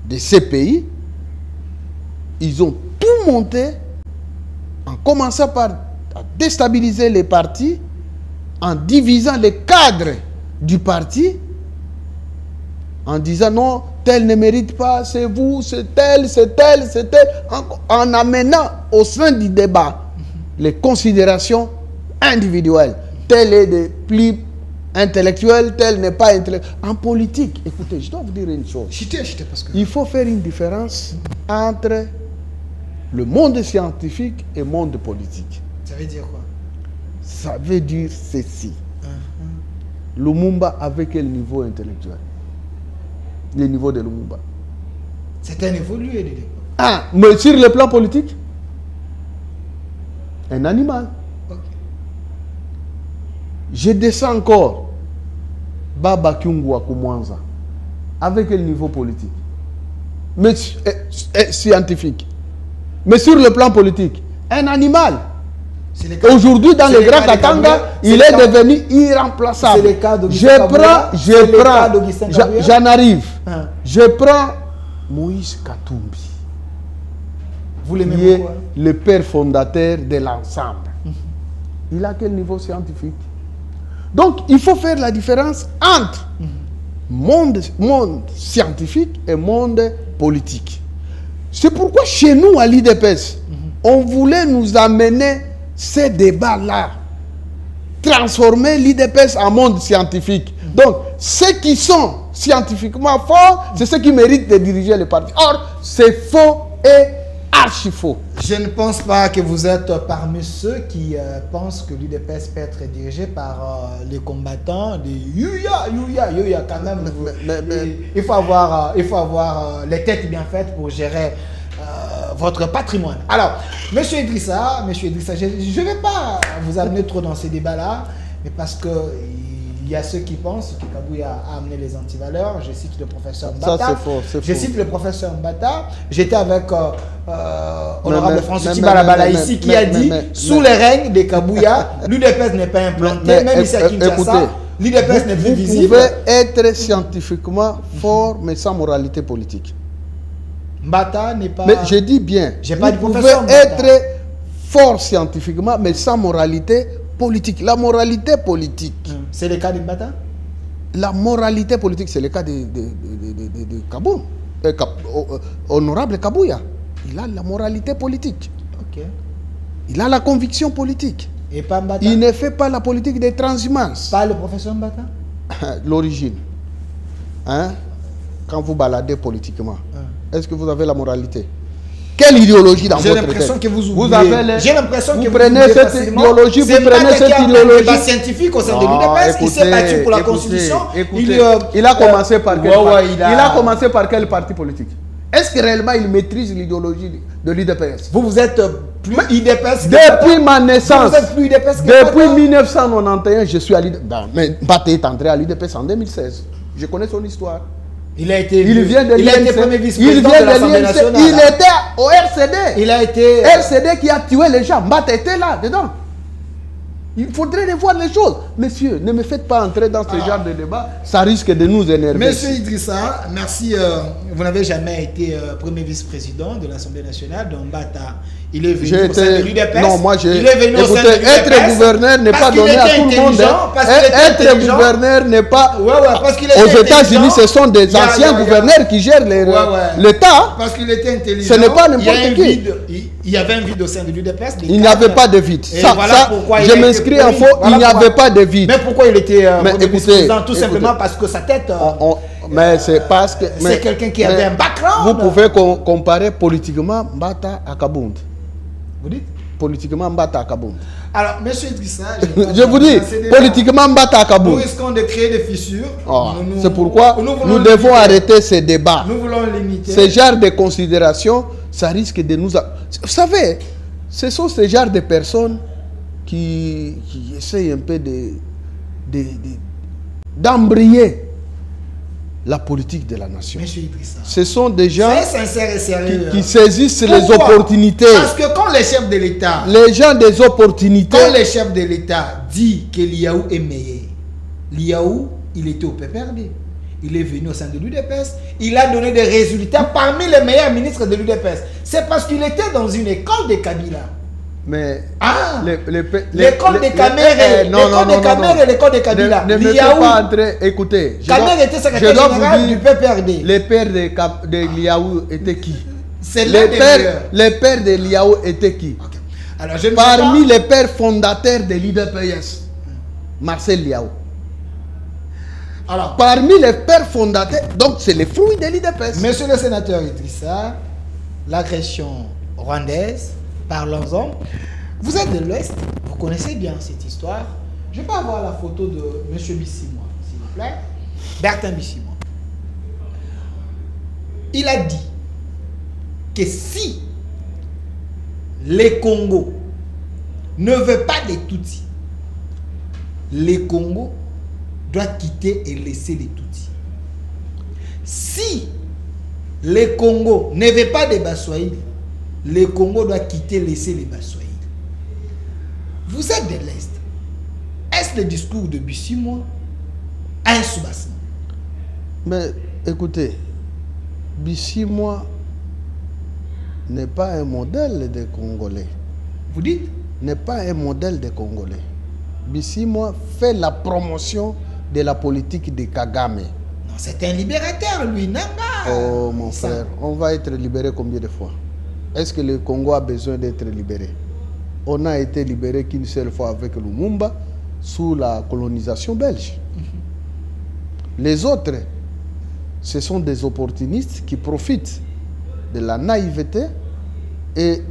de ces pays. Ils ont tout monté en commençant par déstabiliser les partis, en divisant les cadres du parti, en disant non, tel ne mérite pas, c'est vous, c'est tel, en amenant au sein du débat les considérations individuelles. Tel est de plus intellectuel, tel n'est pas intellectuel. En politique, écoutez, je dois vous dire une chose. Il faut faire une différence entre le monde scientifique et le monde politique. Ça veut dire quoi? Ça veut dire ceci. Lumumba avait quel niveau intellectuel? Le niveau de Lumumba. C'est un évolué de l'époque. Mais sur le plan politique, un animal. Je descends encore. Baba Kyungwa Kumwanza. Avec quel niveau politique? Mais scientifique. Mais sur le plan politique, un animal. Aujourd'hui, dans le Grand Katanga, il est devenu irremplaçable. J'en arrive. Je prends Moïse Katumbi. Vous l'aimez qui est le père fondateur de l'ensemble. Il a quel niveau scientifique? Donc, il faut faire la différence entre monde scientifique et monde politique. C'est pourquoi chez nous, à l'IDPS, on voulait nous amener ces débats-là, transformer l'IDPS en monde scientifique. Donc, ceux qui sont scientifiquement forts, c'est ceux qui méritent de diriger le parti. Or, c'est faux et archi faux. Je ne pense pas que vous êtes parmi ceux qui pensent que l'UDPS peut être dirigé par les combattants des Yuya quand même. Il faut avoir les têtes bien faites pour gérer votre patrimoine. Alors, Monsieur Idrissa, je ne vais pas vous amener trop dans ces débats-là, mais parce que il y a ceux qui pensent que Kabouya a amené les antivaleurs. Je cite le professeur Mbata. Ça, c'est faux. Je cite le professeur Mbata. J'étais avec honorable Francis Balabala ici qui a dit sous les règnes des Kabouya, l'UDPS n'est pas implanté, même ici à Kinshasa, l'UDPS n'est plus visible. Vous pouvez être scientifiquement fort, mais sans moralité politique. Mbata n'est pas... Mais je dis bien, vous pouvez être fort scientifiquement, mais sans moralité politique. La moralité politique... C'est le cas de Mbata? La moralité politique, c'est le cas de Kaboum. Honorable Kabouya. Il a la moralité politique. Okay. Il a la conviction politique. Et pas Mbata? Il ne fait pas la politique des transhumance. Pas le professeur Mbata? L'origine. Hein? Quand vous baladez politiquement, est-ce que vous avez la moralité? Quelle idéologie dans votre tête? J'ai l'impression que vous oubliez. J'ai l'impression que vous prenez cette idéologie, vous prenez cette idéologie. C'est scientifique au sein de l'UDPS. Il s'est battu pour la Constitution. Il a commencé par quel parti? Il a commencé par quel parti politique? Est-ce que réellement il maîtrise l'idéologie de l'UDPS? Vous êtes plus UDPS depuis ma naissance. Vous êtes plus UDPS depuis 1991, je suis à l'UDPS. Mais Baté est entré à l'UDPS en 2016. Je connais son histoire. Il a été premier vice-président de l'Assemblée nationale. Il était au RCD. Il a été... RCD qui a tué les gens. Mbata était là, dedans. Il faudrait revoir les choses. Messieurs, ne me faites pas entrer dans ce genre de débat. Ça risque de nous énerver. Monsieur Idrissa, merci. Vous n'avez jamais été premier vice-président de l'Assemblée nationale. Donc Mbata, il est venu au sein de l'UDPS. Non, moi j'ai... Il est venu au sein de l'UDPS. Être gouverneur n'est pas donné à tout le monde. Être gouverneur n'est pas... Aux États-Unis, ce sont des anciens gouverneurs qui gèrent l'État. Parce qu'il était intelligent. Ce n'est pas n'importe qui. Il y avait un vide au sein de l'UDPS. Il n'y avait pas de vide. Je m'inscris en faux, il n'y avait pas de vide. Mais pourquoi il était vice-président? Tout simplement parce que sa tête... Mais c'est parce que... C'est quelqu'un qui avait un background. Vous pouvez comparer politiquement Mbata à Kabound. Vous dites? Politiquement Mbata à Kabound. Alors, monsieur Idrissa, je vous dis, politiquement Mbata à Kabound. Nous risquons de créer des fissures. C'est pourquoi nous devons arrêter ces débats. Nous voulons limiter. Ce genre de considération, ça risque de nous... Vous savez, ce sont ces genres de personnes qui essayent un peu d'embrayer la politique de la nation. Monsieur Idrissa, ce sont des gens sincère et sérieux, qui saisissent les opportunités. Parce que quand les chefs de l'État... Les gens des opportunités... Quand les chefs de l'État disent que l'IAU est meilleur, l'IAU, il était au PPRD. Il est venu au sein de l'UDPS. Il a donné des résultats parmi les meilleurs ministres de l'UDPS. C'est parce qu'il était dans une école de Kabila. Mais l'école des Camères et l'école de Kabila. Ne me faites pas entrer. Écoutez, Camère était secrétaire général du PPRD. Les pères de Liaou étaient qui? Les pères de Liaou étaient qui? Okay. Alors, parmi les pères fondateurs de l'IDPS, Marcel Liaou. Alors, parmi les pères fondateurs, donc c'est les fruits de l'IDPS. Monsieur le sénateur Idrissa, l'agression rwandaise, parlons-en. Vous êtes de l'Ouest, vous connaissez bien cette histoire. Je peux avoir la photo de M. Bissimois, s'il vous plaît. Bertin Bissimois. Il a dit que si les Congos ne veulent pas des Tutsis, les Congos doivent quitter et laisser les Tutsis. Si les Congos ne veulent pas des Baswahili, les Congos doivent quitter et laisser les Baswahili. Vous êtes de l'Est. Est-ce le discours de Bissimois a un soubassement? Mais écoutez, Bissimois n'est pas un modèle des Congolais. Vous dites? N'est pas un modèle des Congolais. Bissimois fait la promotion de la politique de Kagame. Non, c'est un libérateur, lui, Nanga. Oh mon frère, on va être libéré combien de fois? Est-ce que le Congo a besoin d'être libéré? on n'a été libéré qu'une seule fois avec Lumumba, sous la colonisation belge. Les autres, ce sont des opportunistes qui profitent de la naïveté et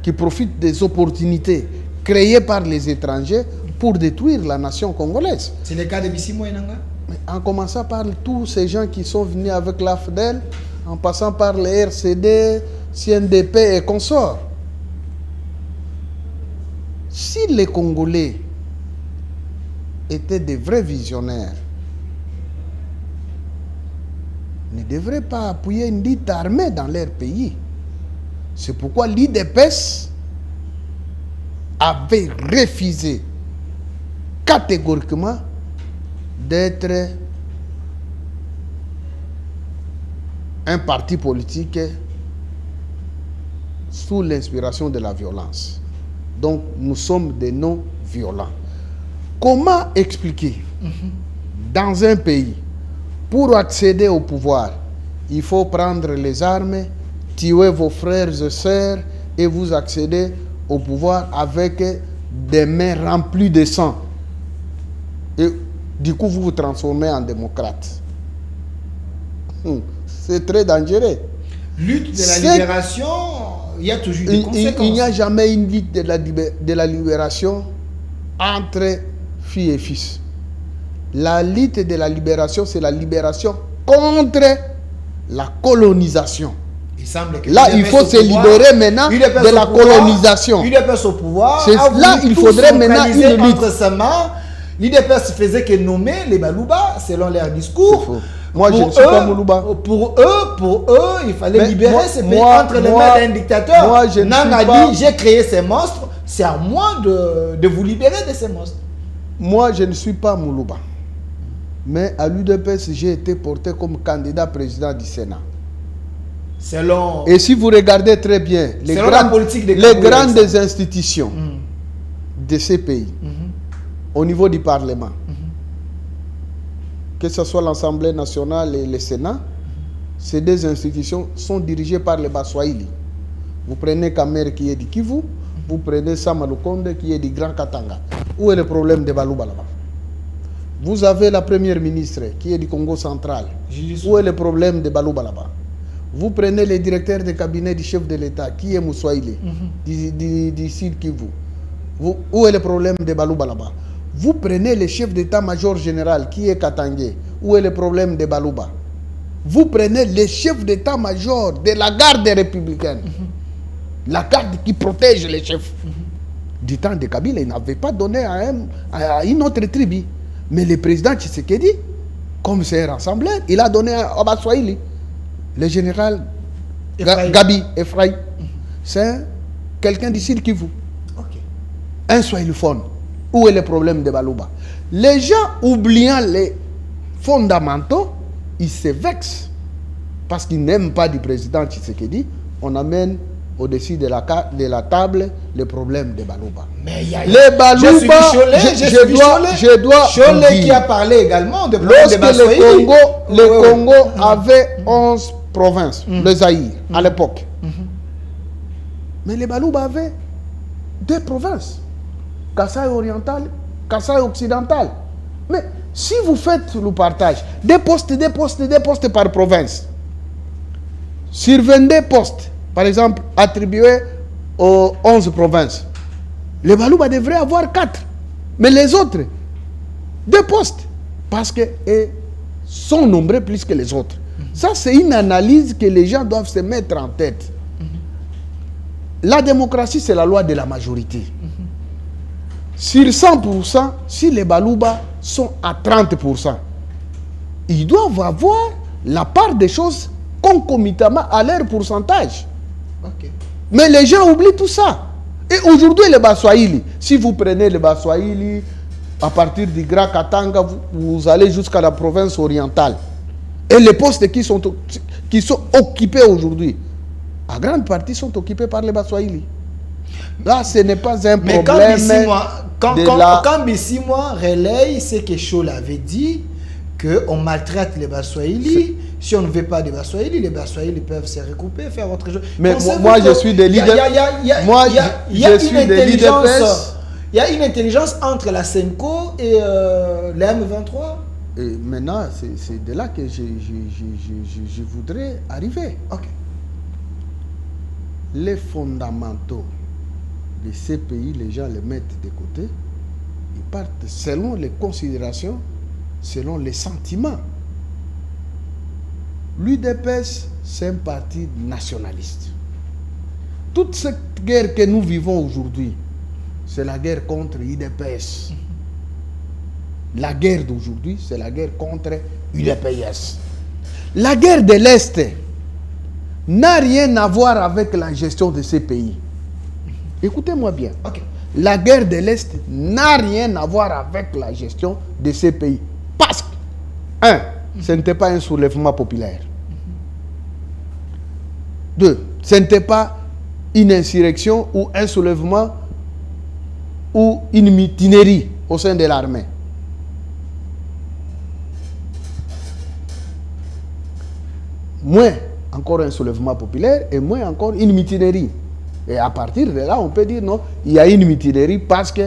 qui profitent des opportunités créées par les étrangers pour détruire la nation congolaise. C'est le cas de Bissimo Enanga? En commençant par tous ces gens qui sont venus avec l'AFDEL, en passant par les RCD, CNDP et consorts. Si les Congolais étaient des vrais visionnaires, ne devraient pas appuyer une dite armée dans leur pays. C'est pourquoi l'IDPS avait refusé catégoriquement d'être un parti politique sous l'inspiration de la violence. Donc nous sommes des non-violents. Comment expliquer dans un pays, pour accéder au pouvoir, il faut prendre les armes, tuer vos frères et sœurs et vous accédez au pouvoir avec des mains remplies de sang. Et du coup, vous vous transformez en démocrate. C'est très dangereux. Lutte de la libération, il y a toujours des conséquences. Il n'y a jamais une lutte de la libération entre filles et fils. La lutte de la libération, c'est la libération contre la colonisation. Il semble que là, il faut se libérer maintenant de la colonisation. L'UDPS au pouvoir. Là, il faudrait maintenant une lutte. L'UDPS faisait que nommer les Balouba selon leur discours. Moi, je ne suis pas Moulouba. Pour eux, il fallait libérer ces pays entre les mains d'un dictateur. Moi, je ne Nanga suis pas... dit, j'ai créé ces monstres, c'est à moi de vous libérer de ces monstres. Moi, je ne suis pas Moulouba. Mais à l'UDPS, j'ai été porté comme candidat président du Sénat. Selon... Et si vous regardez très bien les grandes institutions de ces pays, au niveau du Parlement, que ce soit l'Assemblée nationale et le Sénat, ces deux institutions sont dirigées par les Baswahili. Vous prenez Kamer qui est du Kivu, vous prenez Samalukonde qui est du Grand Katanga. Où est le problème de Balouba là-bas? Vous avez la première ministre qui est du Congo central. Où est le problème de Balouba là-bas? Vous prenez le directeur de cabinet du chef de l'État qui est Moussoaïli, du Sud Kivu. Où est le problème de Balouba là-bas? Vous prenez le chef d'état-major général qui est Katangé. Où est le problème de Balouba? Vous prenez le chef d'état-major de la garde républicaine. La garde qui protège les chefs. Du temps de Kabila, il n'avait pas donné à une autre tribu. Mais le président Tshisekedi, comme c'est un rassembleur, il a donné à Baswahili. Le général Gabi Efraï. C'est quelqu'un d'ici qui vous. Un Swahilophone. Où est le problème de Balouba? Les gens oubliant les fondamentaux, ils se vexent. Parce qu'ils n'aiment pas du président Tshisekedi. On amène au-dessus de la table le problème de Balouba. Mais il y a... Les Balouba, je dois Cholet qui a parlé également de problème de Baswahili. Le Congo avait 11 provinces, le Zaïre, à l'époque. Mais les Balouba avaient 2 provinces. Kasaï oriental, Kasaï occidental. Mais si vous faites le partage, des postes par province, sur 22 postes, par exemple, attribués aux 11 provinces, les Balouba devraient avoir 4. Mais les autres, 2 postes. Parce qu'ils sont nombreux plus que les autres. Ça, c'est une analyse que les gens doivent se mettre en tête. La démocratie, c'est la loi de la majorité. Sur 100%, si les Balouba sont à 30%, ils doivent avoir la part des choses concomitamment à leur pourcentage. Mais les gens oublient tout ça. Et aujourd'hui, les Baswahili, si vous prenez les Baswahili, à partir du Grand Katanga, vous allez jusqu'à la province orientale. Et les postes qui sont occupés aujourd'hui, à grande partie, sont occupés par les Baswahili. Là, ce n'est pas un problème. Quand Bissimo relaye ce que Chola avait dit, qu'on maltraite les Baswahili. Si on ne veut pas des Baswahili, les Baswahili peuvent se regrouper, faire autre chose. Mais moi, je suis des leaders. Il y a une intelligence entre la SENCO et la M23. Et maintenant, c'est de là que je voudrais arriver. Ok. Les fondamentaux de ces pays, les gens les mettent de côté. Ils partent selon les considérations, selon les sentiments. L'UDPS, c'est un parti nationaliste. Toute cette guerre que nous vivons aujourd'hui, c'est la guerre contre l'UDPS. La guerre d'aujourd'hui, c'est la guerre contre l'UDPS. La guerre de l'Est n'a rien à voir avec la gestion de ces pays. Écoutez-moi bien. Okay. La guerre de l'Est n'a rien à voir avec la gestion de ces pays. Parce que, ce n'était pas un soulèvement populaire. 2, ce n'était pas une insurrection ou un soulèvement ou une mutinerie au sein de l'armée. Moins encore un soulèvement populaire et moins encore une mutinerie. Et à partir de là, on peut dire non, il y a une mutinerie parce que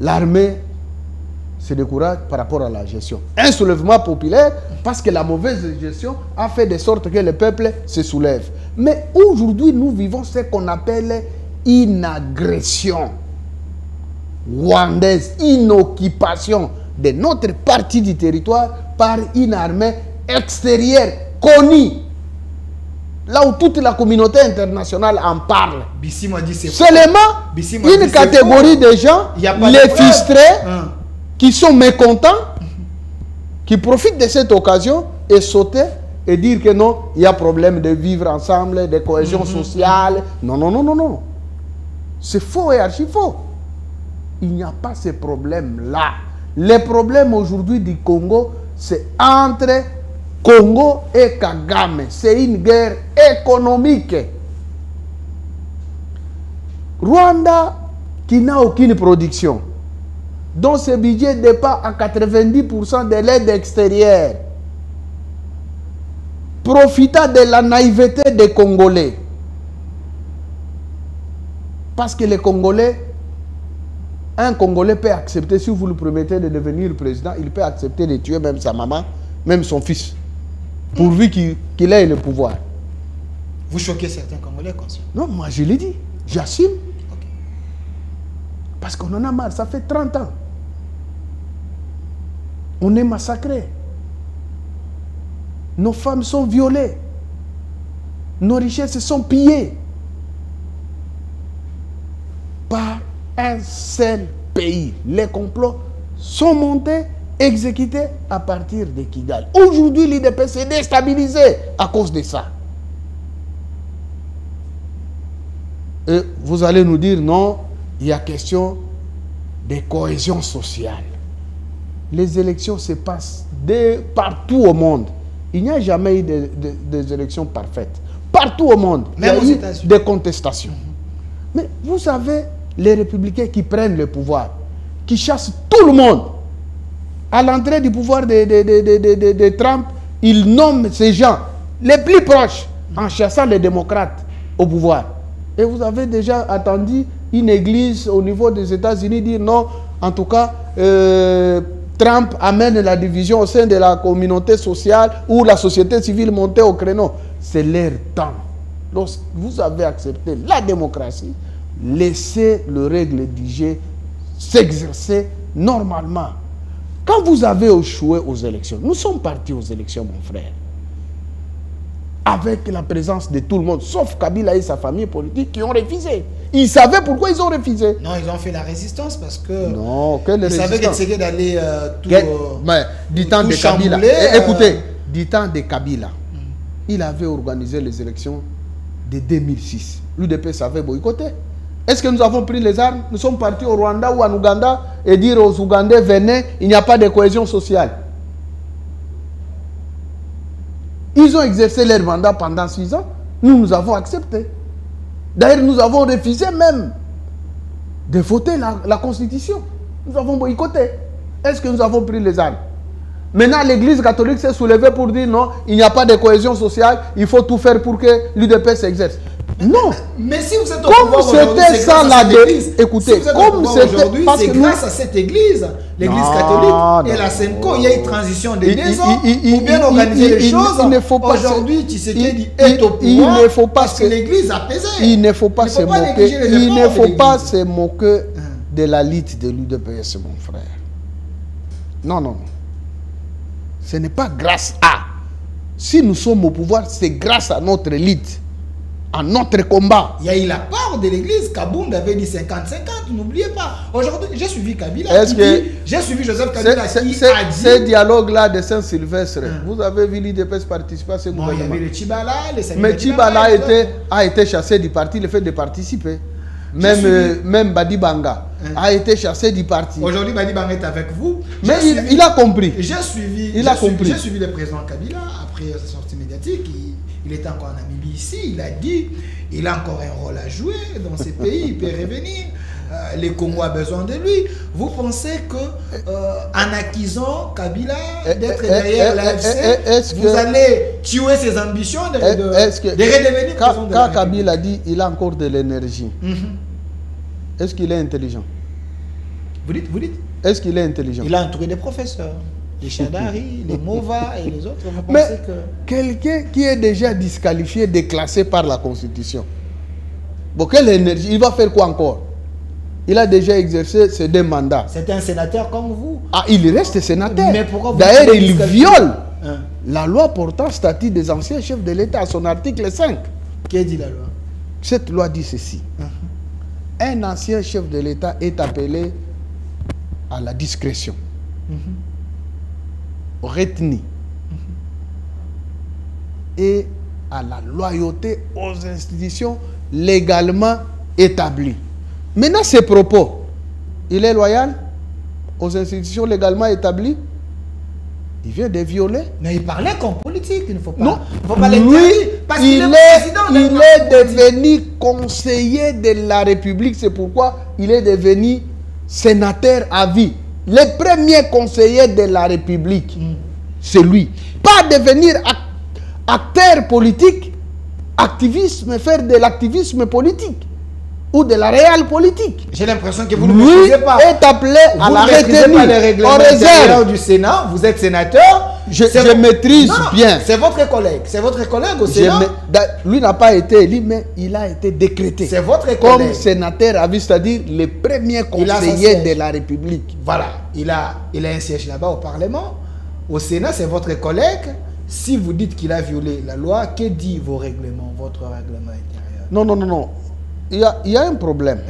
l'armée se décourage par rapport à la gestion. Un soulèvement populaire parce que la mauvaise gestion a fait de sorte que le peuple se soulève. Mais aujourd'hui, nous vivons ce qu'on appelle une agression rwandaise, une occupation de notre partie du territoire par une armée extérieure connue. Là où toute la communauté internationale en parle. Seulement, une catégorie de gens, les frustrés, qui sont mécontents, qui profitent de cette occasion et sauter et dire que non, il y a problème de vivre ensemble, de cohésion sociale. Non, non, non, non, non. C'est faux et archi faux. Il n'y a pas ces problèmes-là. Les problèmes aujourd'hui du Congo, c'est entre Congo et Kagame. C'est une guerre économique. Rwanda, qui n'a aucune production, dont ce budget dépasse à 90% de l'aide extérieure, profitant de la naïveté des Congolais. Parce que les Congolais, un Congolais peut accepter, si vous lui promettez de devenir président, il peut accepter de tuer même sa maman, même son fils, pourvu qu'il ait le pouvoir. Vous choquez certains Congolais comme ça? Non, moi je l'ai dit, j'assume. Okay. Parce qu'on en a marre, ça fait 30 ans. On est massacrés. Nos femmes sont violées. Nos richesses sont pillées. Par un seul pays. Les complots sont montés, exécutés à partir de Kigali. Aujourd'hui, l'UDPS est déstabilisé à cause de ça. Et vous allez nous dire non, il y a question de cohésion sociale. Les élections se passent partout au monde. Il n'y a jamais eu des élections parfaites. Partout au monde, même il y a eu des contestations. Mais vous avez les républicains qui prennent le pouvoir, qui chassent tout le monde. À l'entrée du pouvoir de Trump, ils nomment ces gens les plus proches en chassant les démocrates au pouvoir. Et vous avez déjà attendu une église au niveau des États-Unis dire non, en tout cas, Trump amène la division au sein de la communauté sociale ou la société civile montée au créneau. C'est leur temps. Lorsque vous avez accepté la démocratie, laissez le règle du jeu s'exercer normalement. Quand vous avez échoué aux élections, nous sommes partis aux élections, mon frère, avec la présence de tout le monde, sauf Kabila et sa famille politique qui ont refusé. Ils savaient pourquoi ils ont refusé. Non, ils ont fait la résistance parce que... Non, quelle résistance? Ils savaient qu'ils essayaient d'aller tout... Mais du temps de Kabila, écoutez, du temps de Kabila, il avait organisé les élections de 2006. L'UDPS avait boycotté. Est-ce que nous avons pris les armes? Nous sommes partis au Rwanda ou en Ouganda et dire aux Ougandais, venez, il n'y a pas de cohésion sociale. Ils ont exercé leur mandat pendant 6 ans. Nous avons accepté. D'ailleurs, nous avons refusé même de voter la Constitution. Nous avons boycotté. Est-ce que nous avons pris les armes? Maintenant, l'Église catholique s'est soulevée pour dire non, il n'y a pas de cohésion sociale, il faut tout faire pour que l'UDPS s'exerce. Non. Mais si vous êtes au comme pouvoir aujourd'hui, c'était ça la écoutez, si comme c'était aujourd'hui, c'est grâce à cette église, l'église catholique et la SENCO, il y a une transition de 2 ans pour bien organiser les choses. Aujourd'hui, Tshisekedi est au pouvoir parce que l'église a pesé. Il ne faut pas se moquer. Il ne faut pas se moquer de la lutte de l'UDPS, mon frère. Non, non, non. Ce n'est pas grâce à. Si nous sommes au pouvoir, c'est grâce à notre lutte, à notre combat. Il y a eu la part de l'église. Kabound avait dit 50-50, n'oubliez pas. Aujourd'hui, j'ai suivi Kabila. J'ai suivi Joseph Kabila qui a dit... Ces dialogues-là de Saint-Sylvestre, vous avez vu l'UDPS participer à ce gouvernement. Il y avait le Tchibala, mais Tchibala a été chassé du parti, le fait de participer. Même Badi Banga a été chassé du parti. Aujourd'hui, Badi Banga est avec vous. Mais il a compris. J'ai suivi le président Kabila après sa sortie médiatique. Il était encore en Namibie ici. Il a dit il a encore un rôle à jouer dans ces pays. Il peut revenir. Les Congos ont besoin de lui. Vous pensez que en acquisant Kabila d'être derrière l'AFC, vous allez tuer ses ambitions de redevenir président de la République? Kabila dit il a encore de l'énergie. Est-ce qu'il est intelligent? Vous dites Est-ce qu'il est intelligent? Il a entouré des professeurs, les Chadari, les Mova et les autres. Vous Mais pensez que... quelqu'un qui est déjà disqualifié, déclassé par la Constitution, bon, quelle énergie? Il va faire quoi encore? Il a déjà exercé ses 2 mandats. C'est un sénateur comme vous. Ah, il reste sénateur. Mais pourquoi vous... D'ailleurs, il viole la loi portant statut des anciens chefs de l'État à son article 5. Qui dit la loi? Cette loi dit ceci. Un ancien chef de l'État est appelé à la discrétion, retenu et à la loyauté aux institutions légalement établies. Maintenant, ces propos, il est loyal aux institutions légalement établies? Il vient de violer. Mais il parlait comme politique, il ne faut pas. Non, faut pas lui, il est devenu conseiller de la République. C'est pourquoi il est devenu sénateur à vie. Le premier conseiller de la République, c'est lui. Pas devenir acteur politique, activisme, faire de l'activisme politique ou de la réelle politique. J'ai l'impression que vous ne maîtrisez pas. Est appelé à la retenue. En réserve du Sénat, vous êtes sénateur. Je maîtrise bien. C'est votre collègue. C'est votre collègue au Sénat. Lui n'a pas été élu, mais il a été décrété. C'est votre collègue. Comme sénateur à vie, c'est-à-dire le premier conseiller de la République. Voilà. Il a un siège là-bas au Parlement. Au Sénat, c'est votre collègue. Si vous dites qu'il a violé la loi, que dit vos règlements, votre règlement intérieur? Non, non, non, non. Il y a un problème.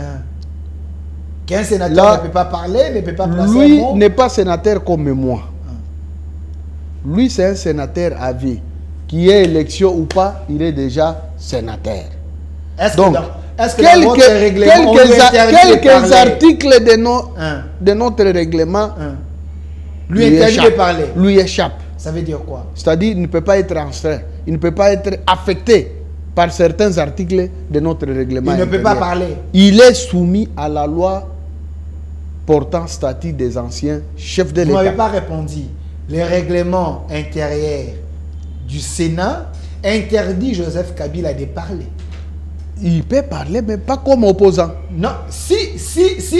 Qu'un sénateur ne peut pas parler, ne peut pas placer lui un mot. n'est pas sénateur comme moi. Lui, c'est un sénateur à vie. Qu'il y ait élection ou pas, il est déjà sénateur. Donc, quelques articles de notre règlement lui interdit de parler. Lui échappe. Ça veut dire quoi? C'est-à-dire qu'il ne peut pas être transféré. Il ne peut pas être affecté par certains articles de notre règlement. Il ne peut pas parler. Il est soumis à la loi portant statut des anciens chefs de l'État. Vous n'avez pas répondu. Les règlements intérieurs du Sénat interdit Joseph Kabila de parler. Il peut parler, mais pas comme opposant. Non, si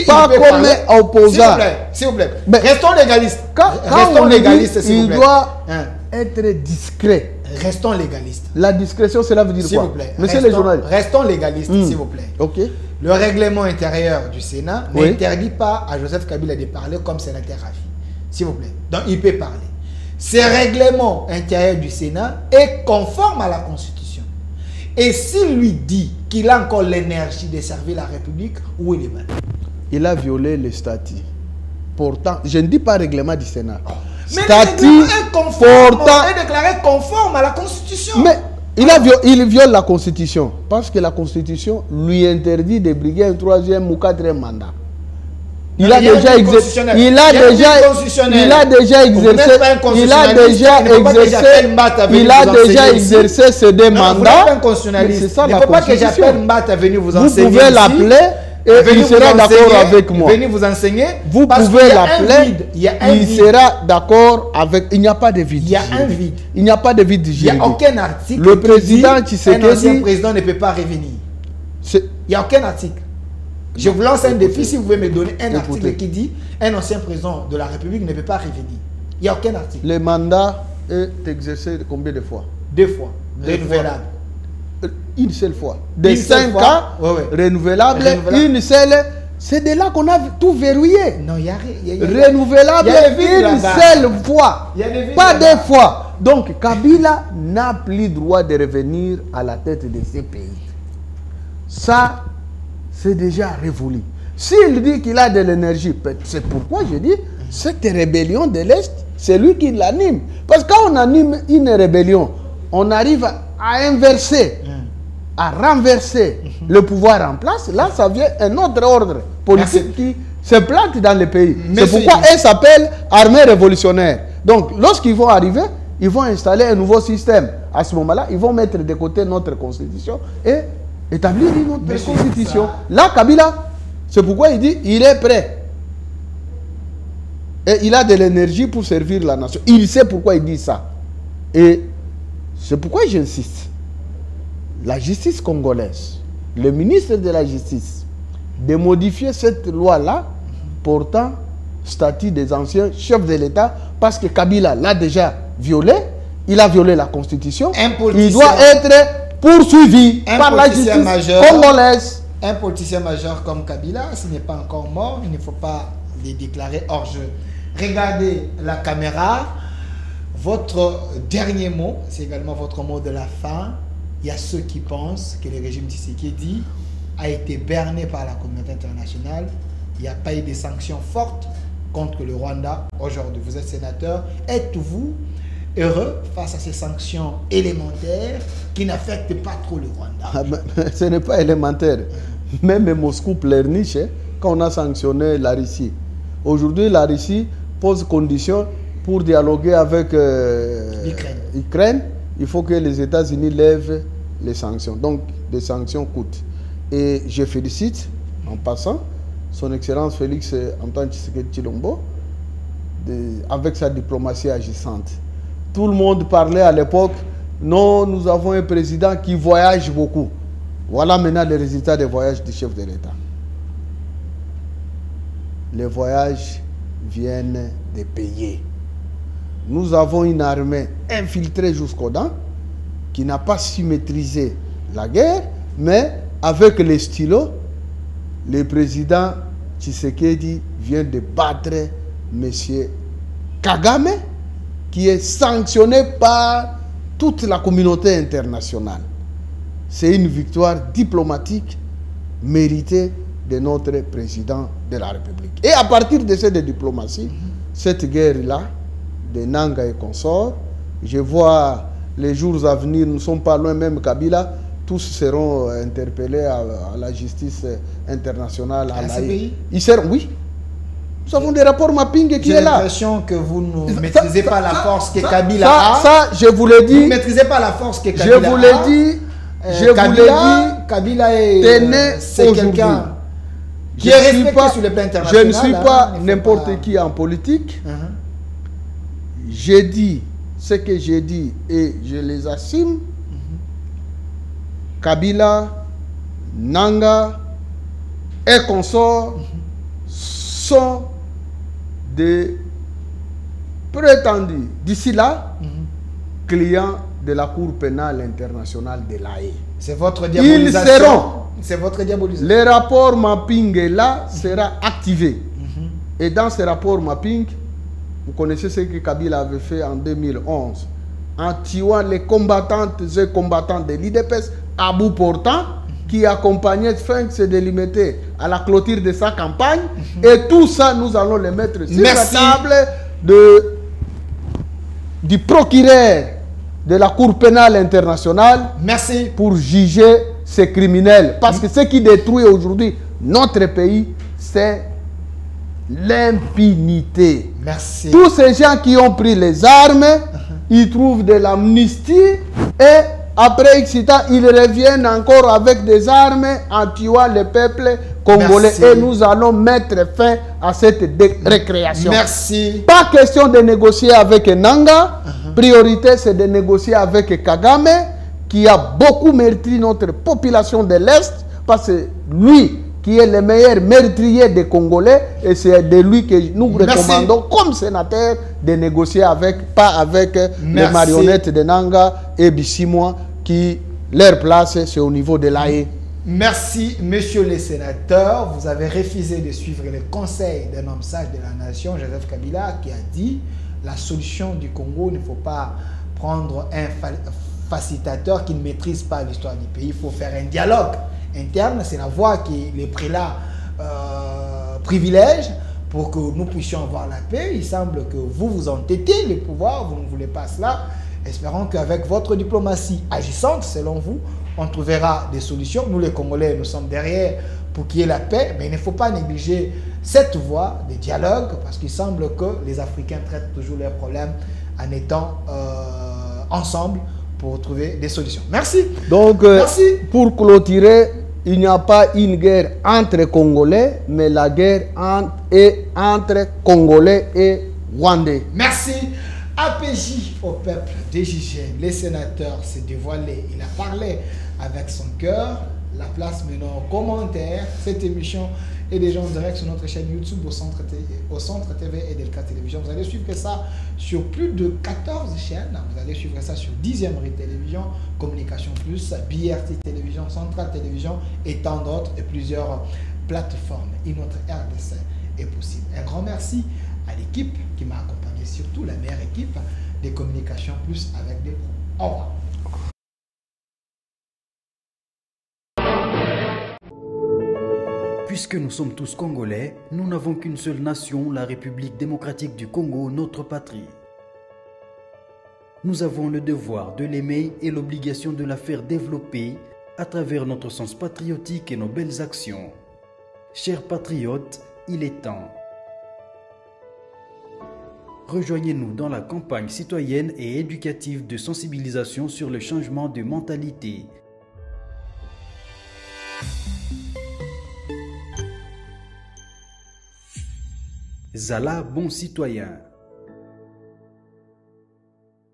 pas il peut comme parler, opposant. S'il vous plaît. Mais restons légalistes. Restons légalistes, s'il vous plaît. Il doit être discret. Restons légalistes. La discrétion, cela veut dire s'il quoi? Vous plaît. Monsieur les journalistes. Restons légalistes, s'il vous plaît. Ok. Le règlement intérieur du Sénat n'interdit pas à Joseph Kabila de parler comme sénateur à vie. S'il vous plaît. Donc, il peut parler. Ce règlement intérieur du Sénat est conforme à la Constitution. Et s'il lui dit qu'il a encore l'énergie de servir la République, où il est mal? Il a violé le statut. Pourtant, je ne dis pas règlement du Sénat. Mais statut est déclaré conforme à la Constitution. Mais il viole la Constitution parce que la Constitution lui interdit de briguer un 3e ou 4e mandat. Il a déjà exercé Il ses 2 mandats. ne faut pas que j'appelle Mbata venir vous enseigner. Vous pouvez l'appeler et il sera d'accord avec moi. Venez vous enseigner. Vous pouvez l'appeler. Il sera d'accord avec. Il n'y a pas de vide. Il y a un vide. Il n'y a pas de vide juridique. Il n'y a aucun article. Le président un ancien président ne peut pas revenir. Il n'y a aucun article. Je vous lance un défi, si vous pouvez me donner un article qui dit un ancien président de la République ne peut pas revenir. Il n'y a aucun article. Le mandat est exercé combien de fois? 2 fois. Renouvelable. Une seule fois. De 5 ans, renouvelable, une seule. C'est de là qu'on a tout verrouillé. Non, il y a renouvelable une seule fois. Pas 2 fois. Donc, Kabila n'a plus droit de revenir à la tête de ces pays. Ça, c'est déjà révolu. S'il dit qu'il a de l'énergie, c'est pourquoi je dis, cette rébellion de l'Est, c'est lui qui l'anime. Parce que quand on anime une rébellion, on arrive à inverser, à renverser le pouvoir en place. Là, ça vient un autre ordre politique qui se plante dans le pays. C'est pourquoi elle s'appelle armée révolutionnaire. Donc, lorsqu'ils vont arriver, ils vont installer un nouveau système. À ce moment-là, ils vont mettre de côté notre constitution et établir une autre constitution. Là, Kabila, c'est pourquoi il dit il est prêt. Et il a de l'énergie pour servir la nation. Il sait pourquoi il dit ça. Et c'est pourquoi j'insiste. La justice congolaise, le ministre de la Justice, de modifier cette loi-là portant statut des anciens chefs de l'État, parce que Kabila l'a déjà violé, il a violé la Constitution, il doit être poursuivi par la justice congolaise. Un politicien majeur comme Kabila, s'il n'est pas encore mort, il ne faut pas les déclarer hors jeu. Regardez la caméra. Votre dernier mot, c'est également votre mot de la fin. Il y a ceux qui pensent que le régime Tshisekedi a été berné par la communauté internationale. Il n'y a pas eu de sanctions fortes contre le Rwanda aujourd'hui. Vous êtes sénateur. Êtes-vous heureux face à ces sanctions élémentaires qui n'affectent pas trop le Rwanda? Ce n'est pas élémentaire. Même Moscou pleurniche quand on a sanctionné la Russie. Aujourd'hui, la Russie pose condition pour dialoguer avec l'Ukraine. Il faut que les États-Unis lèvent les sanctions. Donc, des sanctions coûtent. Et je félicite, en passant, son Excellence Félix Antoine Tshisekedi Tshilombo, avec sa diplomatie agissante. Tout le monde parlait à l'époque, non, nous avons un président qui voyage beaucoup. Voilà maintenant les résultats des voyages du chef de l'État. Les voyages viennent de payer. Nous avons une armée infiltrée jusqu'aux dents qui n'a pas su maîtriser la guerre, mais avec les stylos, le président Tshisekedi vient de battre M. Kagame, qui est sanctionné par toute la communauté internationale. C'est une victoire diplomatique méritée de notre président de la République. Et à partir de cette diplomatie, cette guerre-là, de Nanga et consorts, je vois les jours à venir, nous ne sommes pas loin, même Kabila, tous seront interpellés à la justice internationale. À CPI? Ils seront, oui. Nous avons des rapports mapping qui est là. J'ai l'impression que vous ne maîtrisez pas la force que Kabila a. Ça, je vous l'ai dit. Vous ne maîtrisez pas la force que Kabila a. Je vous l'ai dit. Je vous l'ai dit. Kabila est quelqu'un qui est respecté sur le plan international. Je ne suis pas n'importe qui en politique. J'ai dit ce que j'ai dit et je les assume. Kabila, Nanga et consorts sont des prétendus, d'ici là, clients de la Cour pénale internationale de l'AE. C'est votre diabolisation. Ils seront. C'est votre diabolisation. Le rapport mapping là sera activé. Et dans ce rapport mapping, vous connaissez ce que Kabila avait fait en 2011, en tuant les combattantes et combattants de l'IDPS à bout portant, qui accompagnait Félix de limiter à la clôture de sa campagne. Et tout ça, nous allons le mettre sur la table du procureur de la Cour pénale internationale. Merci. Pour juger ces criminels. Parce que ce qui détruit aujourd'hui notre pays, c'est l'impunité. Merci. Tous ces gens qui ont pris les armes, ils trouvent de l'amnistie et après X temps, ils reviennent encore avec des armes en tuant le peuple congolais. Merci. Et nous allons mettre fin à cette récréation. Merci. Pas question de négocier avec Nanga. Priorité, c'est de négocier avec Kagame, qui a beaucoup meurtri notre population de l'Est, parce que lui, qui est le meilleur meurtrier des Congolais, et c'est de lui que nous recommandons comme sénateur de négocier avec, pas avec les marionnettes de Nanga et Bissimois, qui leur place c'est au niveau de l'AE. Merci, messieurs les sénateurs. Vous avez refusé de suivre les conseils d'un homme sage de la nation, Joseph Kabila, qui a dit la solution du Congo, il ne faut pas prendre un facilitateur qui ne maîtrise pas l'histoire du pays. Il faut faire un dialogue interne. C'est la voie que les prélats privilègent pour que nous puissions avoir la paix. Il semble que vous vous entêtez le pouvoir, vous ne voulez pas cela. Espérons qu'avec votre diplomatie agissante, selon vous, on trouvera des solutions. Nous, les Congolais, nous sommes derrière pour qu'il y ait la paix, mais il ne faut pas négliger cette voie de dialogue, parce qu'il semble que les Africains traitent toujours leurs problèmes en étant ensemble pour trouver des solutions. Merci. Donc, merci. Pour clôturer, il n'y a pas une guerre entre Congolais, mais la guerre est entre Congolais et Rwandais. Merci. APJ au peuple DJG, les sénateurs s'est dévoilé, il a parlé avec son cœur. La place maintenant aux commentaires. Cette émission est déjà en direct sur notre chaîne YouTube au Centre TV et Delca Télévision. Vous allez suivre ça sur plus de 14 chaînes. Vous allez suivre ça sur 10e Rue Télévision, Communication Plus, BRT Télévision, Centrale Télévision et tant d'autres et plusieurs plateformes. Et notre RDC est possible. Un grand merci à l'équipe qui m'a accompagné, surtout la meilleure équipe des Communications Plus avec des pros. Au revoir. Puisque nous sommes tous Congolais, nous n'avons qu'une seule nation, la République démocratique du Congo, notre patrie. Nous avons le devoir de l'aimer et l'obligation de la faire développer à travers notre sens patriotique et nos belles actions. Chers patriotes, il est temps. Rejoignez-nous dans la campagne citoyenne et éducative de sensibilisation sur le changement de mentalité. Zala, bon citoyen.